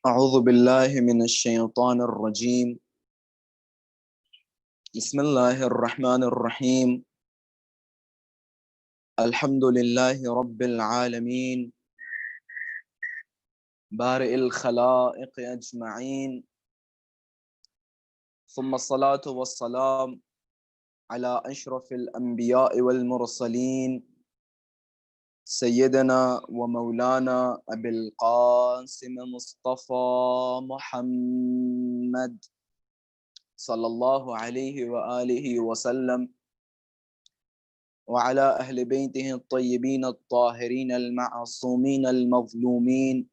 أعوذ بالله من الشيطان الرجيم. بسم الله الرحمن الرحيم. الحمد لله رب العالمين بارئ الخلائق أجمعين، ثم الصلاة والسلام على أشرف الأنبياء والمرسلين سيدنا ومولانا أبي القاسم مصطفى محمد صلى الله عليه وآله وسلم، وعلى أهل بيته الطيبين الطاهرين المعصومين المظلومين،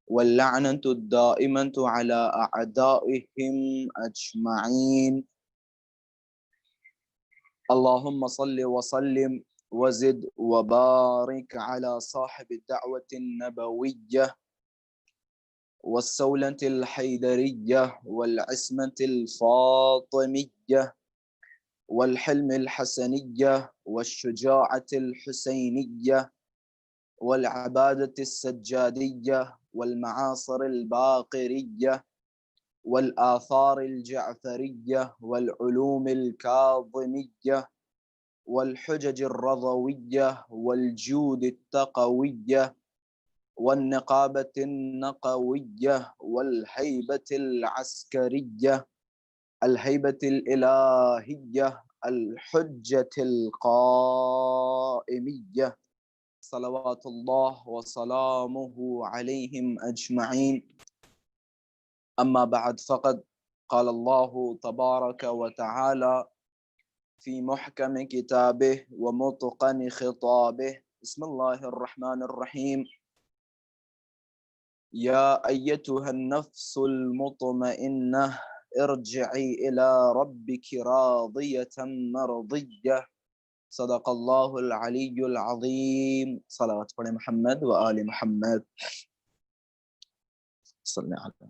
واللعنة الدائمة على أعدائهم أجمعين. اللهم صل وسلم وزد وبارك على صاحب الدعوة النبوية والسولة الحيدرية والعصمة الفاطمية والحلم الحسنية والشجاعة الحسينية والعبادة السجادية والمعاصر الباقرية والآثار الجعفرية والعلوم الكاظمية والحجج الرضوية والجود التقوية والنقابة النقوية والهيبة العسكرية الهيبة الإلهية الحجة القائمية، صلوات الله وسلامه عليهم أجمعين. أما بعد، فقد قال الله تبارك وتعالى في محكم كتابه ومتقن خطابه، بسم الله الرحمن الرحيم: يا أيتها النفس المطمئنة ارجعي إلى ربك راضية مرضية، صدق الله العلي العظيم. صلوات پر محمد و آل محمد. صلی اللہ.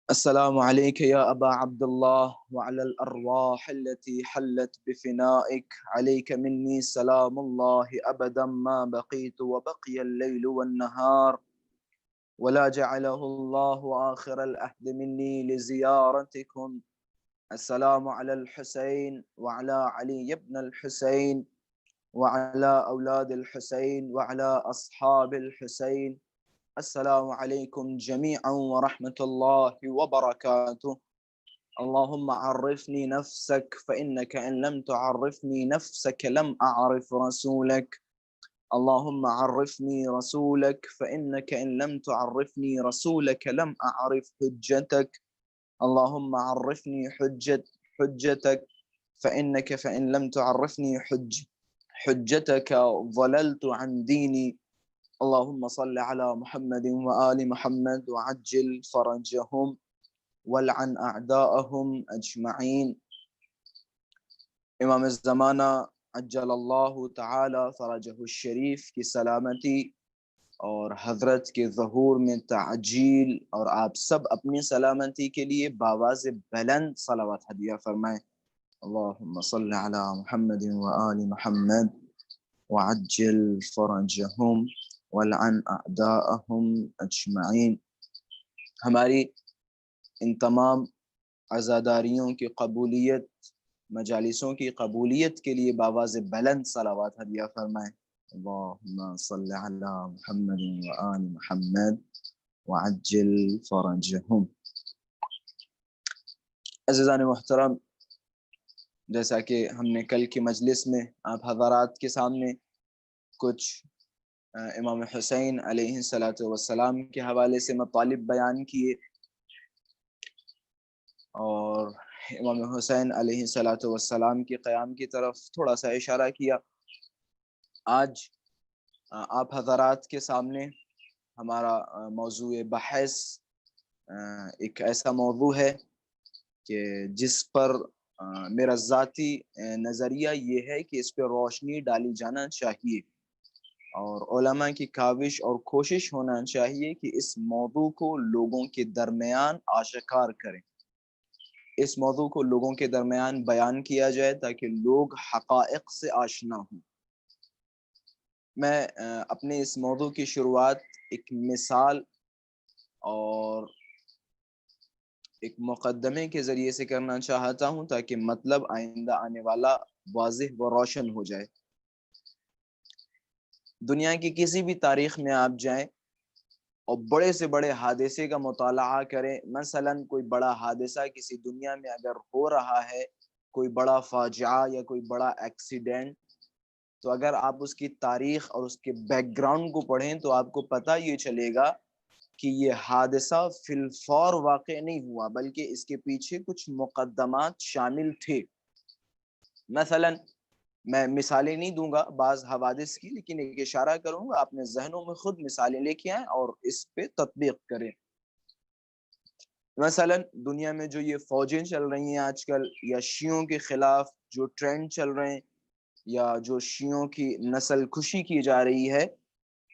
السلام عليك يا أبا عبد الله وعلى الأرواح التي حلت بفنائك، عليك مني سلام الله أبدا ما بقيت وبقي الليل والنهار، ولا جعله الله آخر العهد مني لزيارتكم. السلام على الحسين وعلى علي بن الحسين وعلى أولاد الحسين وعلى أصحاب الحسين. السلام عليكم جميعا ورحمة الله وبركاته. اللهم عرفني نفسك فإنك إن لم تعرفني نفسك لم أعرف رسولك. اللهم عرفني رسولك فإنك إن لم تعرفني رسولك لم أعرف حجتك. اللهم عرفني حجتك فإنك فإن لم تعرفني حجتك ضللت عن ديني. اللهم صل على محمد وآل محمد وعجل فرجهم والعن أعداءهم أجمعين. امام الزمانہ عجل اللہ تعالی فرجہ الشریف کی سلامتی اور حضرت کے ظہور میں تعجیل اور آپ سب اپنی سلامتی کے لیے بآواز بلند صلوات ہدیہ فرمائیں. اللہم صل علی محمد وآل محمد وعجل فرجهم والعن اعداءهم اجمعین. ہماری ان تمام عزاداریوں کی قبولیت، مجالسوں کی قبولیت کے لیے بآواز بلند صلوات ہدیہ فرمائیں. اللہم صل علی محمد وآل محمد وعجل فرجهم. عزیزان محترم، جیسا کہ ہم نے کل کی مجلس میں آپ حضرات کے سامنے کچھ امام حسین علیہ السلام کے حوالے سے مطالب بیان کیے اور امام حسین علیہ السلام کے قیام کی طرف تھوڑا سا اشارہ کیا. آج آپ حضرات کے سامنے ہمارا موضوع بحث ایک ایسا موضوع ہے کہ جس پر میرا ذاتی نظریہ یہ ہے کہ اس پہ روشنی ڈالی جانا چاہیے اور علماء کی کاوش اور کوشش ہونا چاہیے کہ اس موضوع کو لوگوں کے درمیان آشکار کریں، اس موضوع کو لوگوں کے درمیان بیان کیا جائے تاکہ لوگ حقائق سے آشنا ہوں. میں اپنے اس موضوع کی شروعات ایک مثال اور ایک مقدمے کے ذریعے سے کرنا چاہتا ہوں تاکہ مطلب آئندہ آنے والا واضح و روشن ہو جائے۔ دنیا کی کسی بھی تاریخ میں آپ جائیں اور بڑے سے بڑے حادثے کا مطالعہ کریں، مثلاً کوئی بڑا حادثہ کسی دنیا میں اگر ہو رہا ہے، کوئی بڑا فاجعہ یا کوئی بڑا ایکسیڈنٹ، تو اگر آپ اس کی تاریخ اور اس کے بیک گراؤنڈ کو پڑھیں تو آپ کو پتہ یہ چلے گا کہ یہ حادثہ فی الفور واقع نہیں ہوا، بلکہ اس کے پیچھے کچھ مقدمات شامل تھے۔ مثلاً میں مثالیں نہیں دوں گا بعض حوادث کی، لیکن ایک اشارہ کروں گا، اپنے ذہنوں میں خود مثالیں لے کے آئیں اور اس پہ تطبیق کریں۔ مثلا دنیا میں جو یہ فوجیں چل رہی ہیں آج کل، یا شیعوں کے خلاف جو ٹرینڈ چل رہے ہیں، یا جو شیعوں کی نسل کشی کی جا رہی ہے،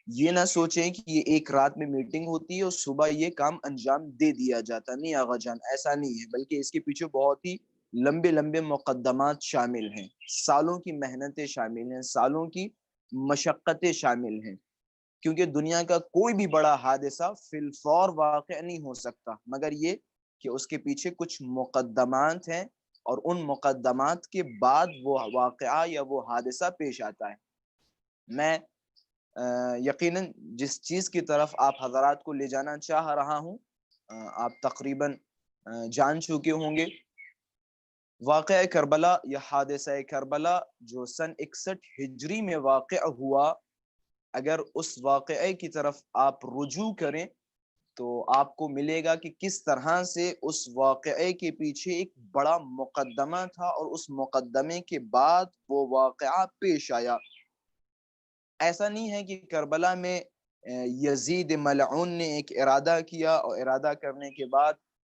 یہ نہ سوچیں کہ یہ ایک رات میں میٹنگ ہوتی ہے اور صبح یہ کام انجام دے دیا جاتا۔ نہیں آغا جان، ایسا نہیں ہے، بلکہ اس کے پیچھے بہت ہی لمبے لمبے مقدمات شامل ہیں، سالوں کی محنتیں شامل ہیں، سالوں کی مشقتیں شامل ہیں، کیونکہ دنیا کا کوئی بھی بڑا حادثہ فی الفور واقع نہیں ہو سکتا، مگر یہ کہ اس کے پیچھے کچھ مقدمات ہیں اور ان مقدمات کے بعد وہ واقعہ یا وہ حادثہ پیش آتا ہے۔ میں یقیناً جس چیز کی طرف آپ حضرات کو لے جانا چاہ رہا ہوں آپ تقریباً جان چکے ہوں گے۔ واقعہ کربلا یا حادثہ کربلا جو سن 61 ہجری میں واقع ہوا، اگر اس واقعے کی طرف آپ رجوع کریں تو آپ کو ملے گا کہ کس طرح سے اس واقعے کے پیچھے ایک بڑا مقدمہ تھا اور اس مقدمے کے بعد وہ واقعہ پیش آیا۔ ایسا نہیں ہے کہ کربلا میں یزید ملعون نے ایک ارادہ کیا اور ارادہ کرنے کے بعد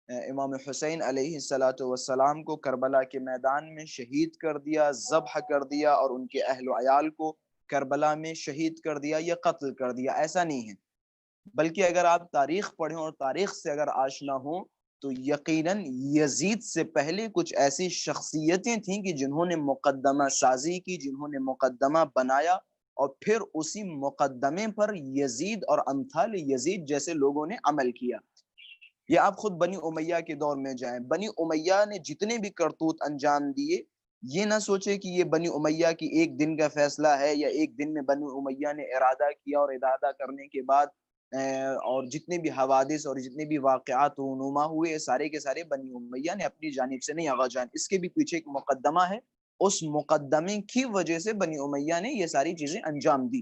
امام حسین علیہ السلام کو کربلا کے میدان میں شہید کر دیا، ذبح کر دیا اور ان کے اہل و عیال کو کربلا میں شہید کر دیا یا قتل کر دیا۔ ایسا نہیں ہے، بلکہ اگر آپ تاریخ پڑھیں اور تاریخ سے اگر آشنا ہوں تو یقیناً یزید سے پہلے کچھ ایسی شخصیتیں تھیں کہ جنہوں نے مقدمہ سازی کی، جنہوں نے مقدمہ بنایا، اور پھر اسی مقدمے پر یزید اور امثال یزید جیسے لوگوں نے عمل کیا۔ یا آپ خود بنی امیہ کے دور میں جائیں، بنی امیہ نے جتنے بھی کرتوت انجام دیے، یہ نہ سوچے کہ یہ بنی امیہ کی ایک دن کا فیصلہ ہے یا ایک دن میں بنی امیہ نے ارادہ کیا اور ارادہ کرنے کے بعد اور جتنے بھی حوادث اور جتنے بھی واقعات رونما ہوئے سارے کے سارے بنی امیہ نے اپنی جانب سے نہیں آغا جان، اس کے بھی پیچھے ایک مقدمہ ہے، اس مقدمے کی وجہ سے بنی امیہ نے یہ ساری چیزیں انجام دی۔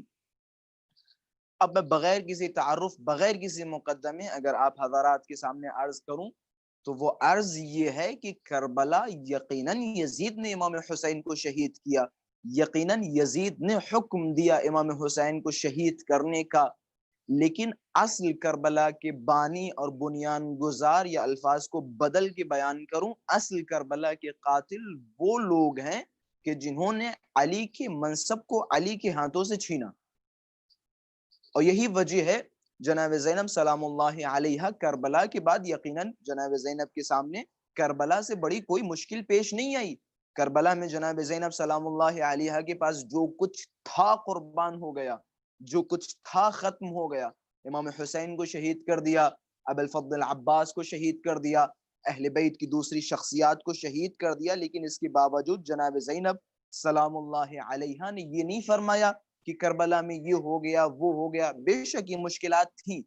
اب میں بغیر کسی تعارف، بغیر کسی مقدمے اگر آپ حضرات کے سامنے عرض کروں تو وہ عرض یہ ہے کہ کربلا یقیناً یزید نے امام حسین کو شہید کیا، یقیناً یزید نے حکم دیا امام حسین کو شہید کرنے کا، لیکن اصل کربلا کے بانی اور بنیان گزار، یا الفاظ کو بدل کے بیان کروں، اصل کربلا کے قاتل وہ لوگ ہیں کہ جنہوں نے علی کے منصب کو علی کے ہاتھوں سے چھینا۔ اور یہی وجہ ہے جناب زینب سلام اللہ علیہا کربلا کے بعد یقیناً جناب زینب کے سامنے کربلا سے بڑی کوئی مشکل پیش نہیں آئی۔ کربلا میں جناب زینب سلام اللہ علیہا کے پاس جو کچھ تھا قربان ہو گیا، جو کچھ تھا ختم ہو گیا۔ امام حسین کو شہید کر دیا، ابو الفضل عباس کو شہید کر دیا، اہل بیت کی دوسری شخصیات کو شہید کر دیا، لیکن اس کے باوجود جناب زینب سلام اللہ علیہا نے یہ نہیں فرمایا کہ کربلا میں یہ ہو گیا وہ ہو گیا۔ بے شک یہ مشکلات تھیں۔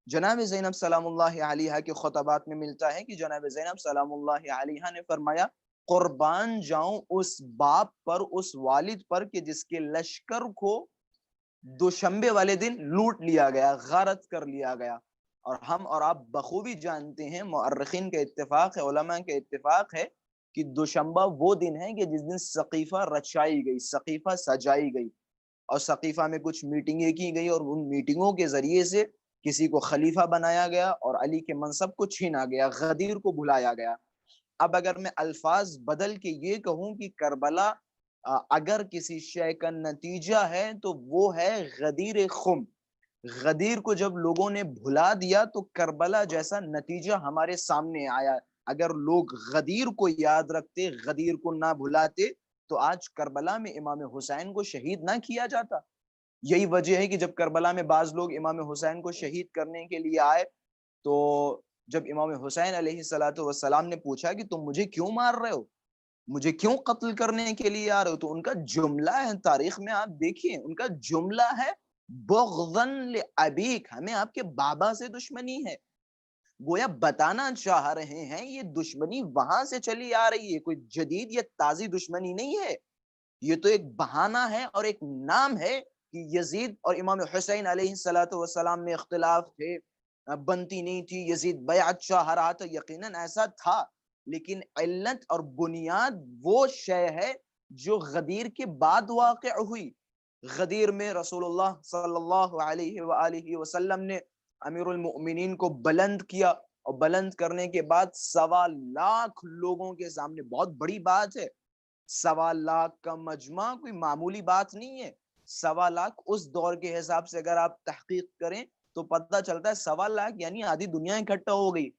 جناب زینب سلام اللہ علیہا کے خطبات میں ملتا ہے کہ جناب زینب سلام اللہ علیہا نے فرمایا قربان جاؤں اس باپ پر، اس والد پر کہ جس کے لشکر کو دوشنبے والے دن لوٹ لیا گیا، غارت کر لیا گیا۔ اور ہم اور آپ بخوبی جانتے ہیں، مؤرخین کا اتفاق ہے، علماء کا اتفاق ہے کہ دوشنبہ وہ دن ہے کہ جس دن سقیفہ رچائی گئی، سقیفہ سجائی گئی، اور سقیفہ میں کچھ میٹنگیں کی گئی اور ان میٹنگوں کے ذریعے سے کسی کو خلیفہ بنایا گیا اور علی کے منصب کو چھینا گیا، غدیر کو بھلایا گیا۔ اب اگر میں الفاظ بدل کے یہ کہوں کہ کربلا اگر کسی شے کا نتیجہ ہے تو وہ ہے غدیر خم۔ غدیر کو جب لوگوں نے بھلا دیا تو کربلا جیسا نتیجہ ہمارے سامنے آیا۔ اگر لوگ غدیر کو یاد رکھتے، غدیر کو نہ بھلاتے، تو آج کربلا میں امام حسین کو شہید نہ کیا جاتا۔ یہی وجہ ہے کہ جب کربلا میں بعض لوگ امام حسین کو شہید کرنے کے لیے آئے تو جب امام حسین علیہ الصلوۃ والسلام نے پوچھا کہ تم مجھے کیوں مار رہے ہو، مجھے کیوں قتل کرنے کے لیے آ رہے ہو، تو ان کا جملہ ہے، تاریخ میں آپ دیکھیے ان کا جملہ ہے بغضاً لابیک، ہمیں آپ کے بابا سے دشمنی ہے۔ گویا بتانا چاہ رہے ہیں یہ دشمنی وہاں سے چلی آ رہی ہے، کوئی جدید یا تازی دشمنی نہیں ہے، یہ تو ایک بہانہ ہے اور ایک نام ہے کہ یزید اور امام حسین علیہ الصلوۃ والسلام میں اختلاف تھے، بنتی نہیں تھی، یزید بیعت چاہ رہا تھا، یقیناً ایسا تھا، لیکن علت اور بنیاد وہ شے ہے جو غدیر کے بعد واقع ہوئی۔ غدیر میں رسول اللہ صلی اللہ علیہ وآلہ وسلم نے امیر المؤمنین کو بلند کیا، اور بلند کرنے کے بعد 1.25 لاکھ لوگوں کے سامنے، بہت بڑی بات ہے، 1.25 لاکھ کا مجمع کوئی معمولی بات نہیں ہے۔ 1.25 لاکھ اس دور کے حساب سے اگر آپ تحقیق کریں تو پتہ چلتا ہے 1.25 لاکھ یعنی آدھی دنیا اکٹھا ہو گئی۔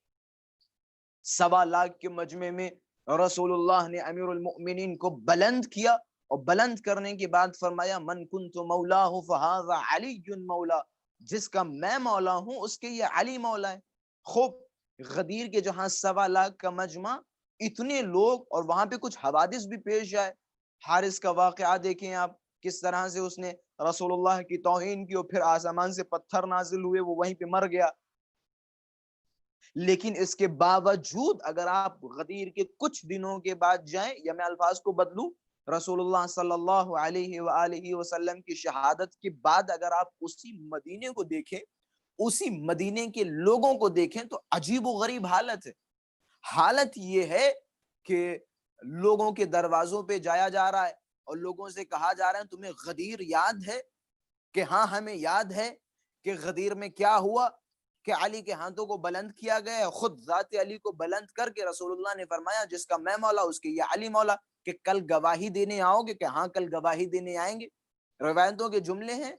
1.25 لاکھ کے مجمع میں رسول اللہ نے امیر المؤمنین کو بلند کیا، اور بلند کرنے کے بعد فرمایا من کنت مولاہ فہذا علی مولا، جس کا میں مولا ہوں اس کے یہ علی مولا ہے۔ خوب غدیر کے جہاں 1.25 لاکھ کا مجمع، اتنے لوگ، اور وہاں پہ کچھ حوادث بھی پیش آئے۔ حارث کا واقعہ دیکھیں آپ، کس طرح سے اس نے رسول اللہ کی توہین کی اور پھر آسمان سے پتھر نازل ہوئے، وہ وہیں پہ مر گیا۔ لیکن اس کے باوجود اگر آپ غدیر کے کچھ دنوں کے بعد جائیں، یا میں الفاظ کو بدلوں، رسول اللہ صلی اللہ علیہ وآلہ وسلم کی شہادت کے بعد اگر آپ اسی مدینے کو دیکھیں، اسی مدینے کے لوگوں کو دیکھیں، تو عجیب و غریب حالت ہے۔ حالت یہ ہے کہ لوگوں کے دروازوں پہ جایا جا رہا ہے اور لوگوں سے کہا جا رہا ہے تمہیں غدیر یاد ہے؟ کہ ہاں ہمیں یاد ہے کہ غدیر میں کیا ہوا، کہ علی کے ہاتھوں کو بلند کیا گیا، خود ذات علی کو بلند کر کے رسول اللہ نے فرمایا جس کا میں مولا اس کے یہ علی مولا، کہ کل گواہی دینے آؤ گے؟ کہ ہاں کل گواہی دینے آئیں گے۔ روایتوں کے جملے ہیں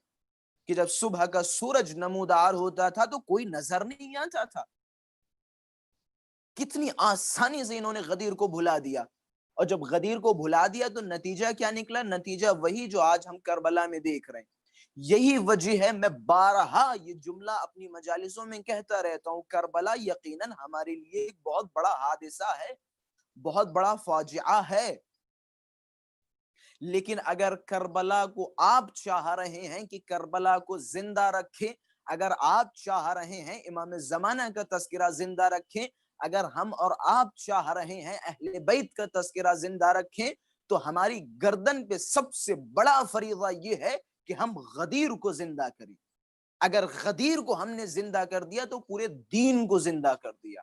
کہ جب صبح کا سورج نمودار ہوتا تھا تو کوئی نظر نہیں آتا تھا۔ کتنی آسانی سے انہوں نے غدیر کو بھلا دیا، اور جب غدیر کو بھلا دیا تو نتیجہ کیا نکلا؟ نتیجہ وہی جو آج ہم کربلا میں دیکھ رہے ہیں۔ یہی وجہ ہے میں بارہا یہ جملہ اپنی مجالسوں میں کہتا رہتا ہوں، کربلا یقیناً ہمارے لیے ایک بہت بڑا حادثہ ہے، بہت بڑا فاجعہ ہے، لیکن اگر کربلا کو آپ چاہ رہے ہیں کہ کربلا کو زندہ رکھیں، اگر آپ چاہ رہے ہیں امام زمانہ کا تذکرہ زندہ رکھیں، اگر ہم اور آپ چاہ رہے ہیں اہل بیت کا تذکرہ زندہ رکھیں، تو ہماری گردن پہ سب سے بڑا فریضہ یہ ہے کہ ہم غدیر کو زندہ کریں۔ اگر غدیر کو ہم نے زندہ کر دیا تو پورے دین کو زندہ کر دیا۔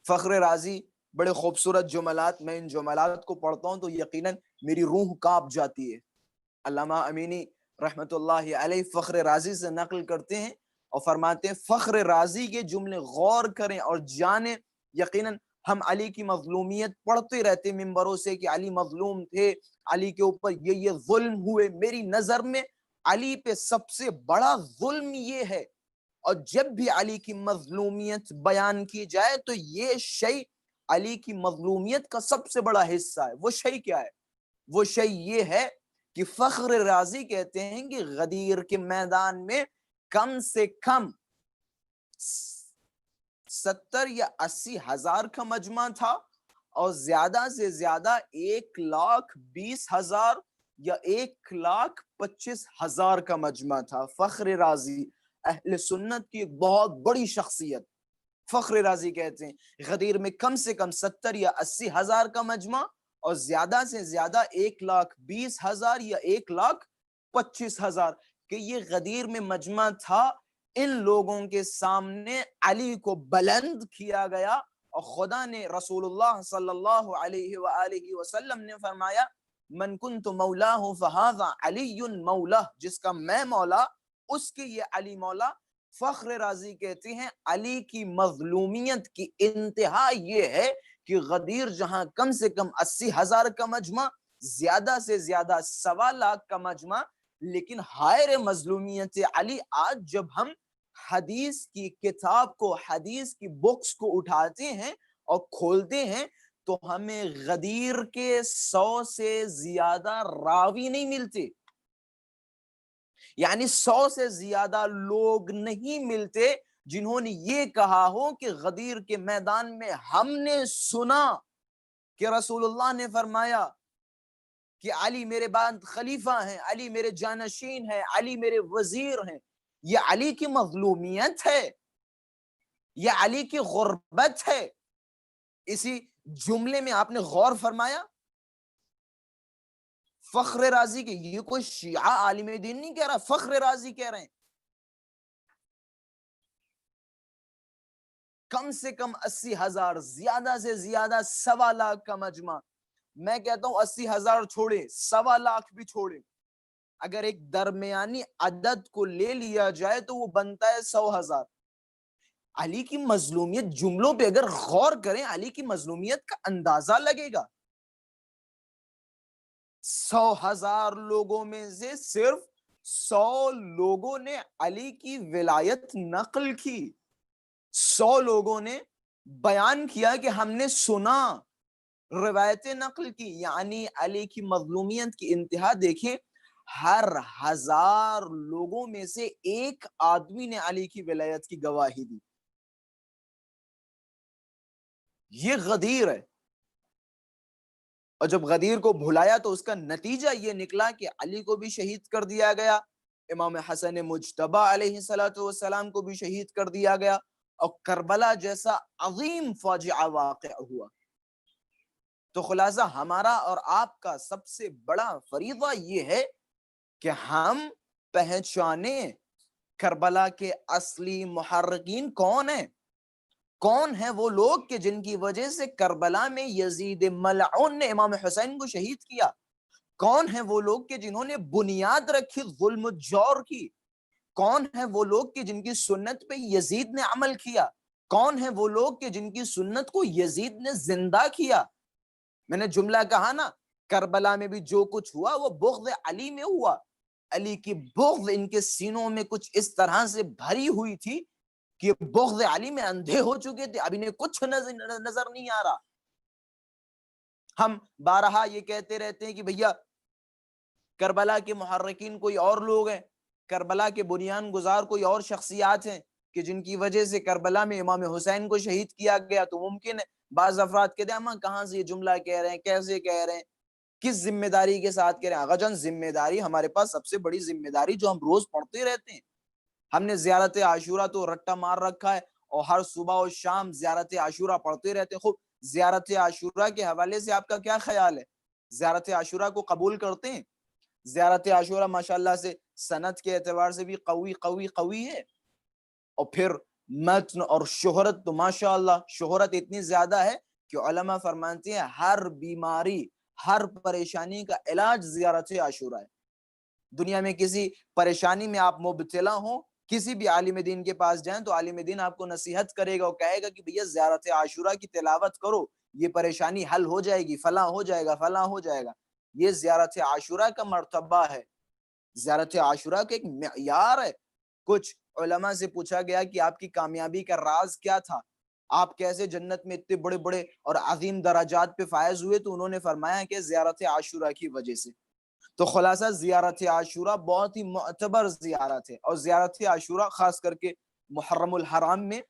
فخر رازی بڑے خوبصورت جملات، میں ان جملات کو پڑھتا ہوں تو یقیناً میری روح کانپ جاتی ہے۔ علامہ امینی رحمت اللہ علیہ فخر رازی سے نقل کرتے ہیں اور فرماتے ہیں فخر رازی کے جملے غور کریں اور جانیں۔ یقیناً ہم علی کی مظلومیت پڑھتے رہتے ممبروں سے کہ علی مظلوم تھے، علی کے اوپر یہ ظلم ہوئے۔ میری نظر میں علی پہ سب سے بڑا ظلم یہ ہے، اور جب بھی علی کی مظلومیت بیان کی جائے تو یہ شیء علی کی مظلومیت کا سب سے بڑا حصہ ہے۔ وہ شیء کیا ہے؟ وہ شیء یہ ہے کہ فخر رازی کہتے ہیں کہ غدیر کے میدان میں کم سے کم 70 یا 80 ہزار کا مجمع تھا، اور زیادہ سے زیادہ 1,20,000 یا 1,25,000 کا مجمع تھا۔ فخر رازی اہل سنت کی ایک بہت بڑی شخصیت، فخر رازی کہتے ہیں غدیر میں کم سے کم 70 یا 80 ہزار کا مجمع، اور زیادہ سے زیادہ 1,20,000 یا 1,25,000، کہ یہ غدیر میں مجمع تھا۔ ان لوگوں کے سامنے علی کو بلند کیا گیا، اور خدا نے، رسول اللہ صلی اللہ علیہ وآلہ وسلم نے فرمایا من کنت مولاہ فہذا علی مولا، جس کا میں مولا اس کے یہ علی مولا۔ فخر رازی کہتے ہیں علی کی مظلومیت کی انتہا یہ ہے کہ غدیر جہاں کم سے کم 80 ہزار کا مجمع، زیادہ سے زیادہ 1.25 لاکھ کا مجمع، لیکن ہائر مظلومیت علی۔ آج جب ہم حدیث کی کتاب کو، حدیث کی بکس کو اٹھاتے ہیں اور کھولتے ہیں تو ہمیں غدیر کے 100 سے زیادہ راوی نہیں ملتے۔ یعنی 100 سے زیادہ لوگ نہیں ملتے جنہوں نے یہ کہا ہو کہ غدیر کے میدان میں ہم نے سنا کہ رسول اللہ نے فرمایا کہ علی میرے بعد خلیفہ ہیں، علی میرے جانشین ہیں، علی میرے وزیر ہیں۔ یہ علی کی مظلومیت ہے، یہ علی کی غربت ہے۔ اسی جملے میں آپ نے غور فرمایا فخر رازی کے، یہ کوئی شیعہ عالم دین نہیں کہہ رہا، فخر رازی کہہ رہے ہیں کم سے کم 80,000، زیادہ سے زیادہ 1.25 کا مجمع۔ میں کہتا ہوں 80,000 چھوڑے، 1.25 بھی چھوڑے، اگر ایک درمیانی عدد کو لے لیا جائے تو وہ بنتا ہے 100,000۔ علی کی مظلومیت، جملوں پہ اگر غور کریں علی کی مظلومیت کا اندازہ لگے گا۔ 100,000 لوگوں میں سے صرف 100 لوگوں نے علی کی ولایت نقل کی، 100 لوگوں نے بیان کیا کہ ہم نے سنا، روایتیں نقل کی۔ یعنی علی کی مظلومیت کی انتہا دیکھیں، ہر 1000 لوگوں میں سے ایک آدمی نے علی کی ولایت کی گواہی دی۔ یہ غدیر ہے، اور جب غدیر کو بھلایا تو اس کا نتیجہ یہ نکلا کہ علی کو بھی شہید کر دیا گیا، امام حسن مجتبی علیہ السلام کو بھی شہید کر دیا گیا، اور کربلا جیسا عظیم فاجعہ واقع ہوا۔ تو خلاصہ ہمارا اور آپ کا سب سے بڑا فریضہ یہ ہے کہ ہم پہچانیں کربلا کے اصلی محرکین کون ہیں، کون ہیں وہ لوگ کہ جن کی وجہ سے کربلا میں یزید ملعون نے امام حسین کو شہید کیا، کون ہیں وہ لوگ کہ جنہوں نے بنیاد رکھی ظلم و جور کی، کون ہیں وہ لوگ کہ جن کی سنت پہ یزید نے عمل کیا، کون ہیں وہ لوگ کہ جن کی سنت کو یزید نے زندہ کیا۔ میں نے جملہ کہا نا، کربلا میں بھی جو کچھ ہوا وہ بغض علی میں ہوا، علی کی بغض ان کے سینوں میں کچھ اس طرح سے بھری ہوئی تھی کہ بغض علی میں اندھے ہو چکے تھے، اب انہیں کچھ نظر نہیں آ رہا۔ ہم بارہا یہ کہتے رہتے ہیں کہ بھیا کربلا کے محرکین کوئی اور لوگ ہیں، کربلا کے بنیان گزار کوئی اور شخصیات ہیں کہ جن کی وجہ سے کربلا میں امام حسین کو شہید کیا گیا۔ تو ممکن ہے بعض افراد کہتے ہیں ہم کہاں سے یہ جملہ کہہ رہے ہیں، کیسے کہہ رہے ہیں، کس ذمہ داری کے ساتھ کہہ رہے ہیں؟ آغا جان ذمہ داری ہمارے پاس سب سے بڑی ذمہ داری جو ہم روز پڑھتے رہتے ہیں، ہم نے زیارت عاشورہ تو رٹا مار رکھا ہے اور ہر صبح و شام زیارت عاشورہ پڑھتے رہتے ہیں۔ خوب، زیارت عاشورہ کے حوالے سے آپ کا کیا خیال ہے؟ زیارت عاشورہ کو قبول کرتے ہیں؟ زیارت عاشورہ ماشاءاللہ سے سند کے اعتبار سے بھی قوی ہے، اور پھر متن اور شہرت تو ماشاءاللہ شہرت اتنی زیادہ ہے کہ علماء فرماتے ہیں ہر بیماری، ہر پریشانی کا علاج زیارت عاشورہ ہے۔ دنیا میں کسی پریشانی میں آپ مبتلا ہوں، کسی بھی عالم دین کے پاس جائیں تو عالم دین آپ کو نصیحت کرے گا اور کہے گا کہ بھیا زیارت عاشورہ کی تلاوت کرو، یہ پریشانی حل ہو جائے گی، فلاں ہو جائے گا، فلاں ہو جائے گا۔ یہ زیارت عاشورہ کا مرتبہ ہے، زیارت عاشورہ کا ایک معیار ہے۔ کچھ علماء سے پوچھا گیا کہ آپ کی کامیابی کا راز کیا تھا، آپ کیسے جنت میں اتنے بڑے بڑے اور عظیم درجات پہ فائز ہوئے، تو انہوں نے فرمایا کہ زیارت عاشورہ کی وجہ سے۔ تو خلاصہ زیارت عاشورہ بہت ہی معتبر زیارت ہے، اور زیارت عاشورہ خاص کر کے محرم الحرام میں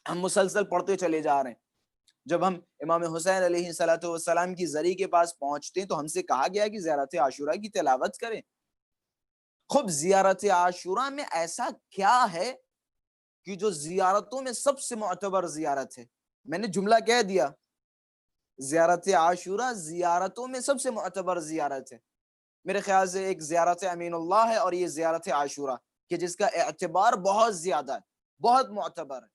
ہم مسلسل پڑھتے چلے جا رہے ہیں۔ جب ہم امام حسین علیہ السلام کی زری کے پاس پہنچتے ہیں تو ہم سے کہا گیا کہ زیارت عاشورہ کی تلاوت کریں۔ خب زیارت عاشورہ میں ایسا کیا ہے کہ جو زیارتوں میں سب سے معتبر زیارت ہے؟ میں نے جملہ کہہ دیا، زیارت عاشورہ زیارتوں میں سب سے معتبر زیارت ہے۔ میرے خیال سے ایک زیارت امین اللہ ہے، اور یہ زیارت عاشورہ کہ جس کا اعتبار بہت زیادہ ہے، بہت معتبر ہے،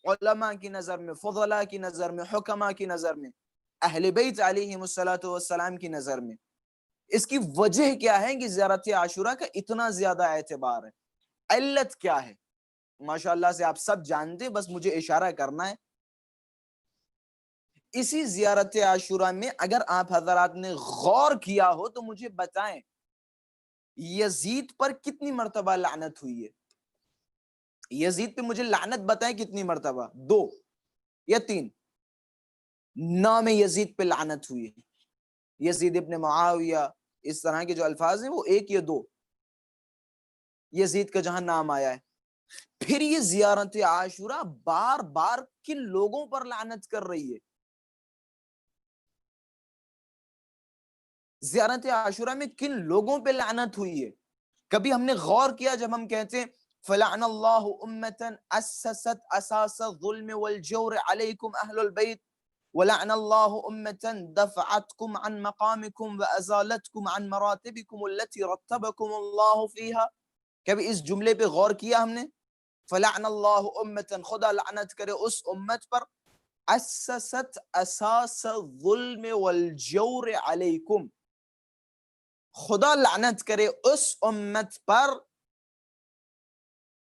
علماء کی نظر میں، فضلاء کی نظر میں، حکماء کی نظر میں، اہل بیت علیہم السلام کی نظر میں۔ اس کی وجہ کیا ہے کہ زیارت عاشورہ کا اتنا زیادہ اعتبار ہے؟ علت کیا ہے؟ ماشاءاللہ سے آپ سب جانتے، بس مجھے اشارہ کرنا ہے۔ اسی زیارت عاشورہ میں اگر آپ حضرات نے غور کیا ہو تو مجھے بتائیں یزید پر کتنی مرتبہ لعنت ہوئی ہے؟ یزید پہ مجھے لعنت بتائیں کتنی مرتبہ، 2 یا 3؟ نام یزید پہ لعنت ہوئی ہے، یزید ابن معاویہ، اس طرح کے جو الفاظ ہیں وہ 1 یا 2۔ یزید کا جہاں نام آیا ہے. پھر یہ زیارت عاشورہ بار بار کن لوگوں پر لعنت کر رہی ہے؟ زیارت عاشورہ میں کن لوگوں پہ لعنت ہوئی ہے؟ کبھی ہم نے غور کیا جب ہم کہتے ہیں فلعن اللہ امتا اسست اساس الظلم والجور علیکم اہل البیت ولعن اللہ امتا دفعتکم عن مقامکم وازالتکم عن مراتبکم التي رتبکم اللہ فیہا؟ کبھی اس جملے پہ غور کیا ہم نے؟ فلعن اللہ امتا، خدا لعنت کرے اس امت پر اسست اساس الظلم والجور علیکم، خدا لعنت کرے اس امت پر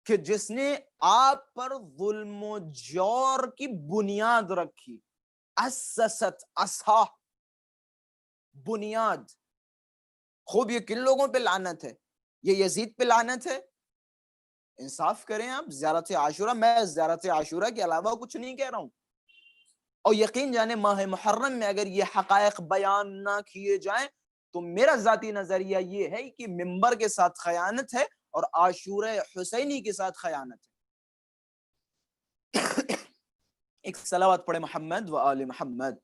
کہ جس نے آپ پر ظلم و جور کی بنیاد رکھی. اسست، اسا، بنیاد. خوب یہ کن لوگوں پہ لعنت ہے؟ یہ یزید پہ لعنت ہے؟ انصاف کریں آپ. زیارت عاشورہ، میں زیارت عاشورہ کے علاوہ کچھ نہیں کہہ رہا ہوں، اور یقین جانے ماہ محرم میں اگر یہ حقائق بیان نہ کیے جائیں تو میرا ذاتی نظریہ یہ ہے کہ منبر کے ساتھ خیانت ہے اور عاشورہ حسینی کے ساتھ خیانت ہے. ایک صلوات پڑھے محمد و آل محمد.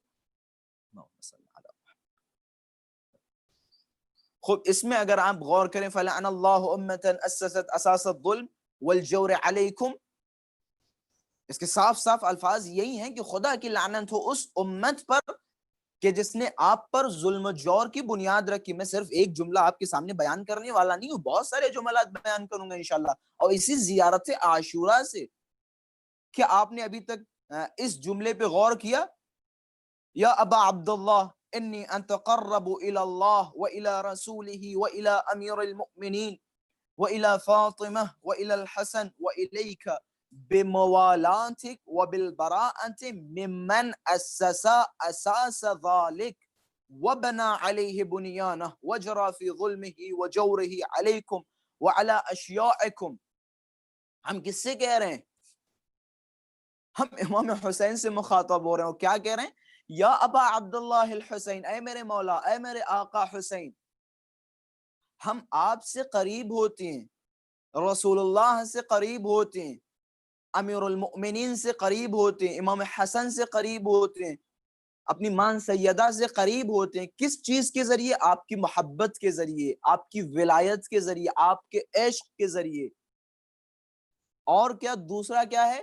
خوب اس میں اگر آپ غور کریں فلعن اللہ امتا اسست اساس الظلم والجور علیکم، اس کے صاف صاف الفاظ یہی ہیں کہ خدا کی لعنت ہو اس امت پر کہ جس نے آپ پر ظلم و جور کی بنیاد رکھی. میں صرف ایک جملہ آپ کے سامنے بیان کرنے والا نہیں ہوں، بہت سارے جملات بیان کروں گا انشاءاللہ. اور اسی زیارت عاشورہ سے کیا آپ نے ابھی تک اس جملے پہ غور کیا؟ یا ابا عبداللہ انی اتقرب الى اللہ والى رسولہ والى امیر المؤمنین والى فاطمہ والى الحسن والیک بموالاتک وبالبراءة ممن اسس اساس ذلك وبنى عليه بنيانه وجرى في ظلمه وجوره عليكم وعلى اشیائکم. ہم کس سے کہہ رہے ہیں؟ ہم امام حسین سے مخاطب ہو رہے ہیں. اور کیا کہہ رہے ہیں؟ یا ابا عبداللہ الحسین، اے میرے مولا، اے میرے آقا حسین، ہم آپ سے قریب ہوتے ہیں، رسول اللہ سے قریب ہوتے ہیں، امیر المؤمنین سے قریب ہوتے ہیں، امام حسن سے قریب ہوتے ہیں، اپنی ماں سیدہ سے قریب ہوتے ہیں. کس چیز کے ذریعے؟ آپ کی محبت کے ذریعے، آپ کی ولایت کے ذریعے، آپ کے عشق کے ذریعے. اور کیا دوسرا کیا ہے؟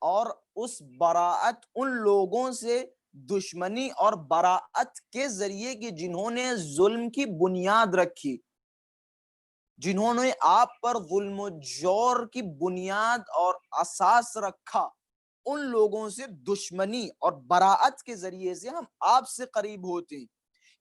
اور اس براعت ان لوگوں سے دشمنی اور براعت کے ذریعے کہ جنہوں نے ظلم کی بنیاد رکھی، جنہوں نے آپ پر ظلم و جور کی بنیاد اور اساس رکھا، ان لوگوں سے دشمنی اور براعت کے ذریعے سے ہم آپ سے قریب ہوتے ہیں.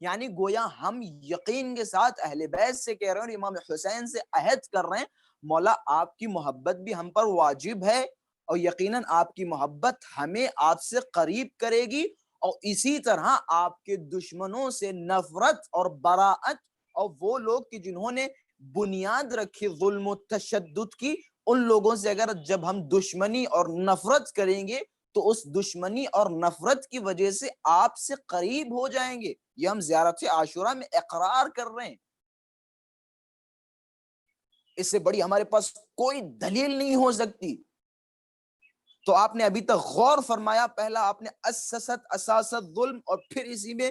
یعنی گویا ہم یقین کے ساتھ اہل بیت سے کہہ رہے ہیں اور امام حسین سے عہد کر رہے ہیں مولا آپ کی محبت بھی ہم پر واجب ہے، اور یقیناً آپ کی محبت ہمیں آپ سے قریب کرے گی، اور اسی طرح آپ کے دشمنوں سے نفرت اور براعت، اور وہ لوگ کہ جنہوں نے بنیاد رکھی ظلم و تشدد کی، ان لوگوں سے اگر جب ہم دشمنی اور نفرت کریں گے تو اس دشمنی اور نفرت کی وجہ سے آپ سے قریب ہو جائیں گے. یہ ہم زیارت عاشورہ میں اقرار کر رہے ہیں. اس سے بڑی ہمارے پاس کوئی دلیل نہیں ہو سکتی. تو آپ نے ابھی تک غور فرمایا، پہلا آپ نے اسست اساس الظلم، اور پھر اسی میں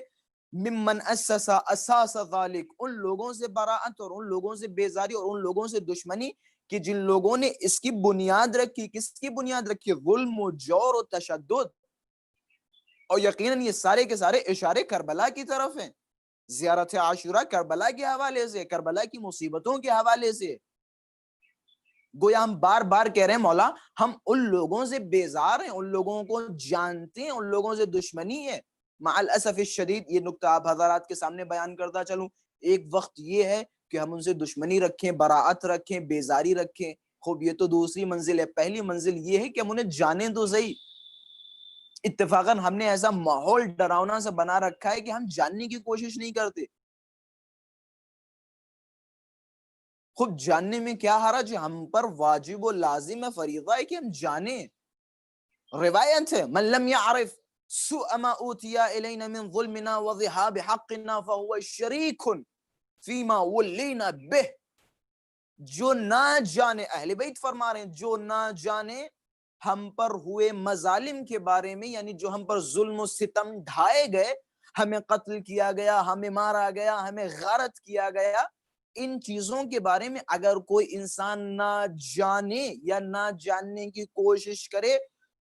ممن اسس اساس ذالک، ان لوگوں سے براعت اور ان لوگوں سے بیزاری اور ان لوگوں سے دشمنی کہ جن لوگوں نے اس کی بنیاد رکھی. کس کی بنیاد رکھی؟ ظلم و جور و تشدد. اور یقیناً یہ سارے کے سارے اشارے کربلا کی طرف ہیں. زیارت عاشورہ کربلا کے حوالے سے، کربلا کی مصیبتوں کے حوالے سے. گویا ہم بار بار کہہ رہے ہیں مولا ہم ان لوگوں سے بیزار ہیں، ان لوگوں کو جانتے ہیں، ان لوگوں سے دشمنی ہے. مع الاسف الشدید یہ نکتہ آپ حضرات کے سامنے بیان کرتا چلوں، ایک وقت یہ ہے کہ ہم ان سے دشمنی رکھیں، براعت رکھیں، بیزاری رکھیں. خوب یہ تو دوسری منزل ہے. پہلی منزل یہ ہے کہ ہم انہیں جانیں تو صحیح. اتفاقاً ہم نے ایسا ماحول ڈراؤنا سا بنا رکھا ہے کہ ہم جاننے کی کوشش نہیں کرتے. خود جاننے میں کیا حرج ہے؟ ہم پر واجب و لازم ہے، فریضہ ہے کہ ہم جانیں. روایت ہے من لم يعرف سوء ما اوتي الينا من ظلمنا وذهاب حقنا فهو شريك فيما ولينا به. جو نہ جانے، اہل بیت فرما رہے ہیں، جو نہ جانے ہم پر ہوئے مظالم کے بارے میں، یعنی جو ہم پر ظلم و ستم ڈھائے گئے، ہمیں قتل کیا گیا، ہمیں مارا گیا، ہمیں غارت کیا گیا، ان چیزوں کے بارے میں اگر کوئی انسان نہ جانے یا نہ جاننے کی کوشش کرے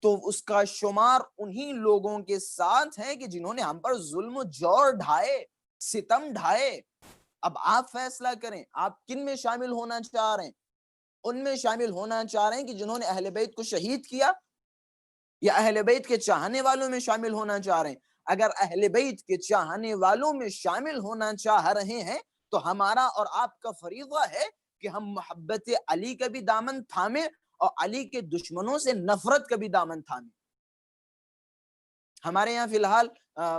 تو اس کا شمار انہی لوگوں کے ساتھ ہے کہ جنہوں نے ہم پر ظلم و جور ڈھائے، ستم ڈھائے۔ اب آپ فیصلہ کریں، آپ کن میں شامل ہونا چاہ رہے ہیں؟ ان میں شامل ہونا چاہ رہے ہیں کہ جنہوں نے اہل بیت کو شہید کیا، یا اہل بیت کے چاہنے والوں میں شامل ہونا چاہ رہے ہیں؟ اگر اہل بیت کے چاہنے والوں میں شامل ہونا چاہ رہے ہیں تو ہمارا اور آپ کا فریضہ ہے کہ ہم محبت علی کا بھی دامن تھامیں اور علی کے دشمنوں سے نفرت کا بھی دامن تھامیں۔ ہمارے یہاں فی الحال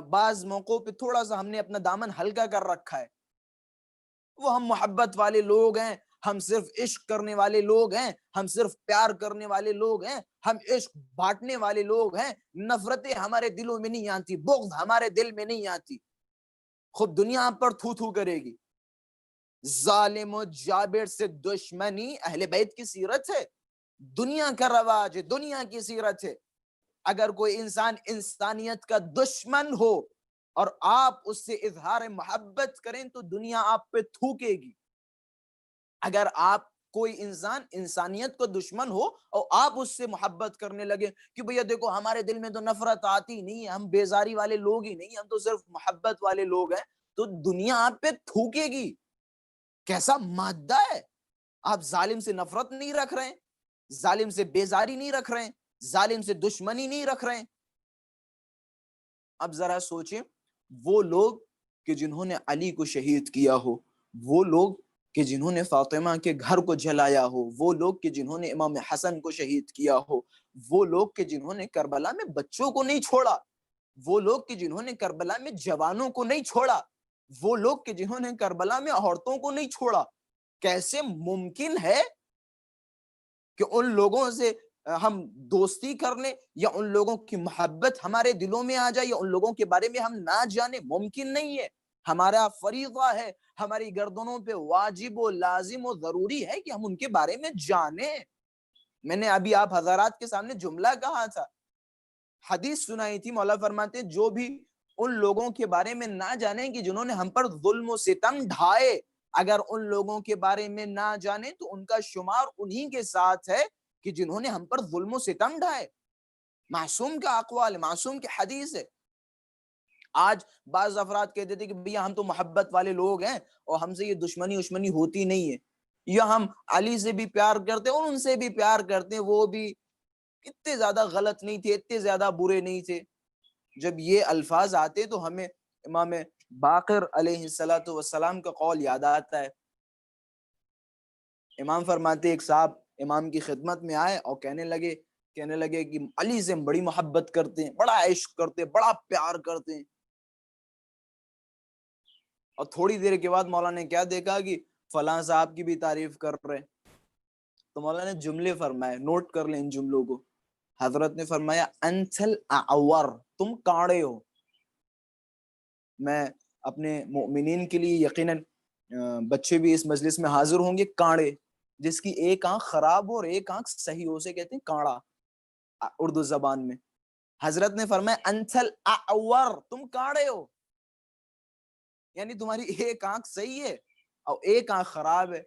بعض موقعوں پہ تھوڑا سا ہم نے اپنا دامن ہلکا کر رکھا ہے، وہ ہم محبت والے لوگ ہیں، ہم صرف عشق کرنے والے لوگ ہیں، ہم صرف پیار کرنے والے لوگ ہیں، ہم عشق بانٹنے والے لوگ ہیں، نفرتیں ہمارے دلوں میں نہیں آتی، بغض ہمارے دل میں نہیں آتی۔ خود دنیا آپ پر تھو تھو کرے گی۔ ظالم و جابر سے دشمنی اہل بیت کی سیرت ہے، دنیا کا رواج ہے، دنیا کی سیرت ہے۔ اگر کوئی انسان انسانیت کا دشمن ہو اور آپ اس سے اظہار محبت کریں تو دنیا آپ پہ تھوکے گی۔ اگر آپ کوئی انسان انسانیت کو دشمن ہو اور آپ اس سے محبت کرنے لگے کہ بھیا دیکھو ہمارے دل میں تو نفرت آتی نہیں ہے، ہم بیزاری والے لوگ ہی نہیں، ہم تو صرف محبت والے لوگ ہیں، تو دنیا آپ پہ تھوکے گی۔ کیسا مادہ ہے! آپ ظالم سے نفرت نہیں رکھ رہے ہیں، ظالم سے بیزاری نہیں رکھ رہے ہیں، ظالم سے دشمنی نہیں رکھ رہے ہیں۔ اب ذرا سوچیں، وہ لوگ کہ جنہوں نے علی کو شہید کیا ہو، وہ لوگ کہ جنہوں نے فاطمہ کے گھر کو جلایا ہو، وہ لوگ کہ جنہوں نے امام حسن کو شہید کیا ہو، وہ لوگ کہ جنہوں نے کربلا میں بچوں کو نہیں چھوڑا، وہ لوگ کہ جنہوں نے کربلا میں جوانوں کو نہیں چھوڑا، وہ لوگ کہ جنہوں نے کربلا میں عورتوں کو نہیں چھوڑا، کیسے ممکن ہے کہ ان لوگوں سے ہم دوستی کر لیں یا ان لوگوں کی محبت ہمارے دلوں میں آ جائے یا ان لوگوں کے بارے میں ہم نہ جانیں؟ ممکن نہیں ہے۔ ہمارا فریضہ ہے، ہماری گردنوں پہ واجب و لازم و ضروری ہے کہ ہم ان کے بارے میں جانیں۔ میں نے ابھی آپ حضرات کے سامنے جملہ کہا تھا، حدیث سنائی تھی، مولا فرماتے جو بھی ان لوگوں کے بارے میں نہ جانیں کہ جنہوں نے ہم پر ظلم و ستم ڈھائے، اگر ان لوگوں کے بارے میں نہ جانیں تو ان کا شمار انہی کے ساتھ ہے کہ جنہوں نے ہم پر ظلم و ستم ڈھائے۔ معصوم کا اقوال ہے، معصوم کی حدیث ہے۔ آج بعض افراد کہتے تھے کہ بھیا ہم تو محبت والے لوگ ہیں اور ہم سے یہ دشمنی اشمنی ہوتی نہیں ہے، یا ہم علی سے بھی پیار کرتے اور ان سے بھی پیار کرتے، وہ بھی اتنے زیادہ غلط نہیں تھے، اتنے زیادہ برے نہیں تھے۔ جب یہ الفاظ آتے تو ہمیں امام باقر علیہ الصلوۃ والسلام کا قول یاد آتا ہے۔ امام فرماتے ایک صاحب امام کی خدمت میں آئے اور کہنے لگے کہ علی سے ہم بڑی محبت کرتے ہیں، بڑا عشق کرتے ہیں، بڑا پیار کرتے ہیں۔ اور تھوڑی دیر کے بعد مولانا نے کیا دیکھا کہ فلاں صاحب کی بھی تعریف کر رہے ہیں۔ تو مولانا نے جملے فرمائے، نوٹ کر لیں ان جملوں کو۔ حضرت نے فرمایا انتل اعور، تم کاڑے ہو۔ میں اپنے مؤمنین کے لیے یقیناً بچے بھی اس مجلس میں حاضر ہوں گے، کاڑے جس کی ایک آنکھ خراب ہو اور ایک آنکھ صحیح ہو، اسے کہتے ہیں کاڑا اردو زبان میں۔ حضرت نے فرمایا انتل اعور، تم کاڑے ہو، یعنی تمہاری ایک آنکھ صحیح ہے اور ایک آنکھ خراب ہے۔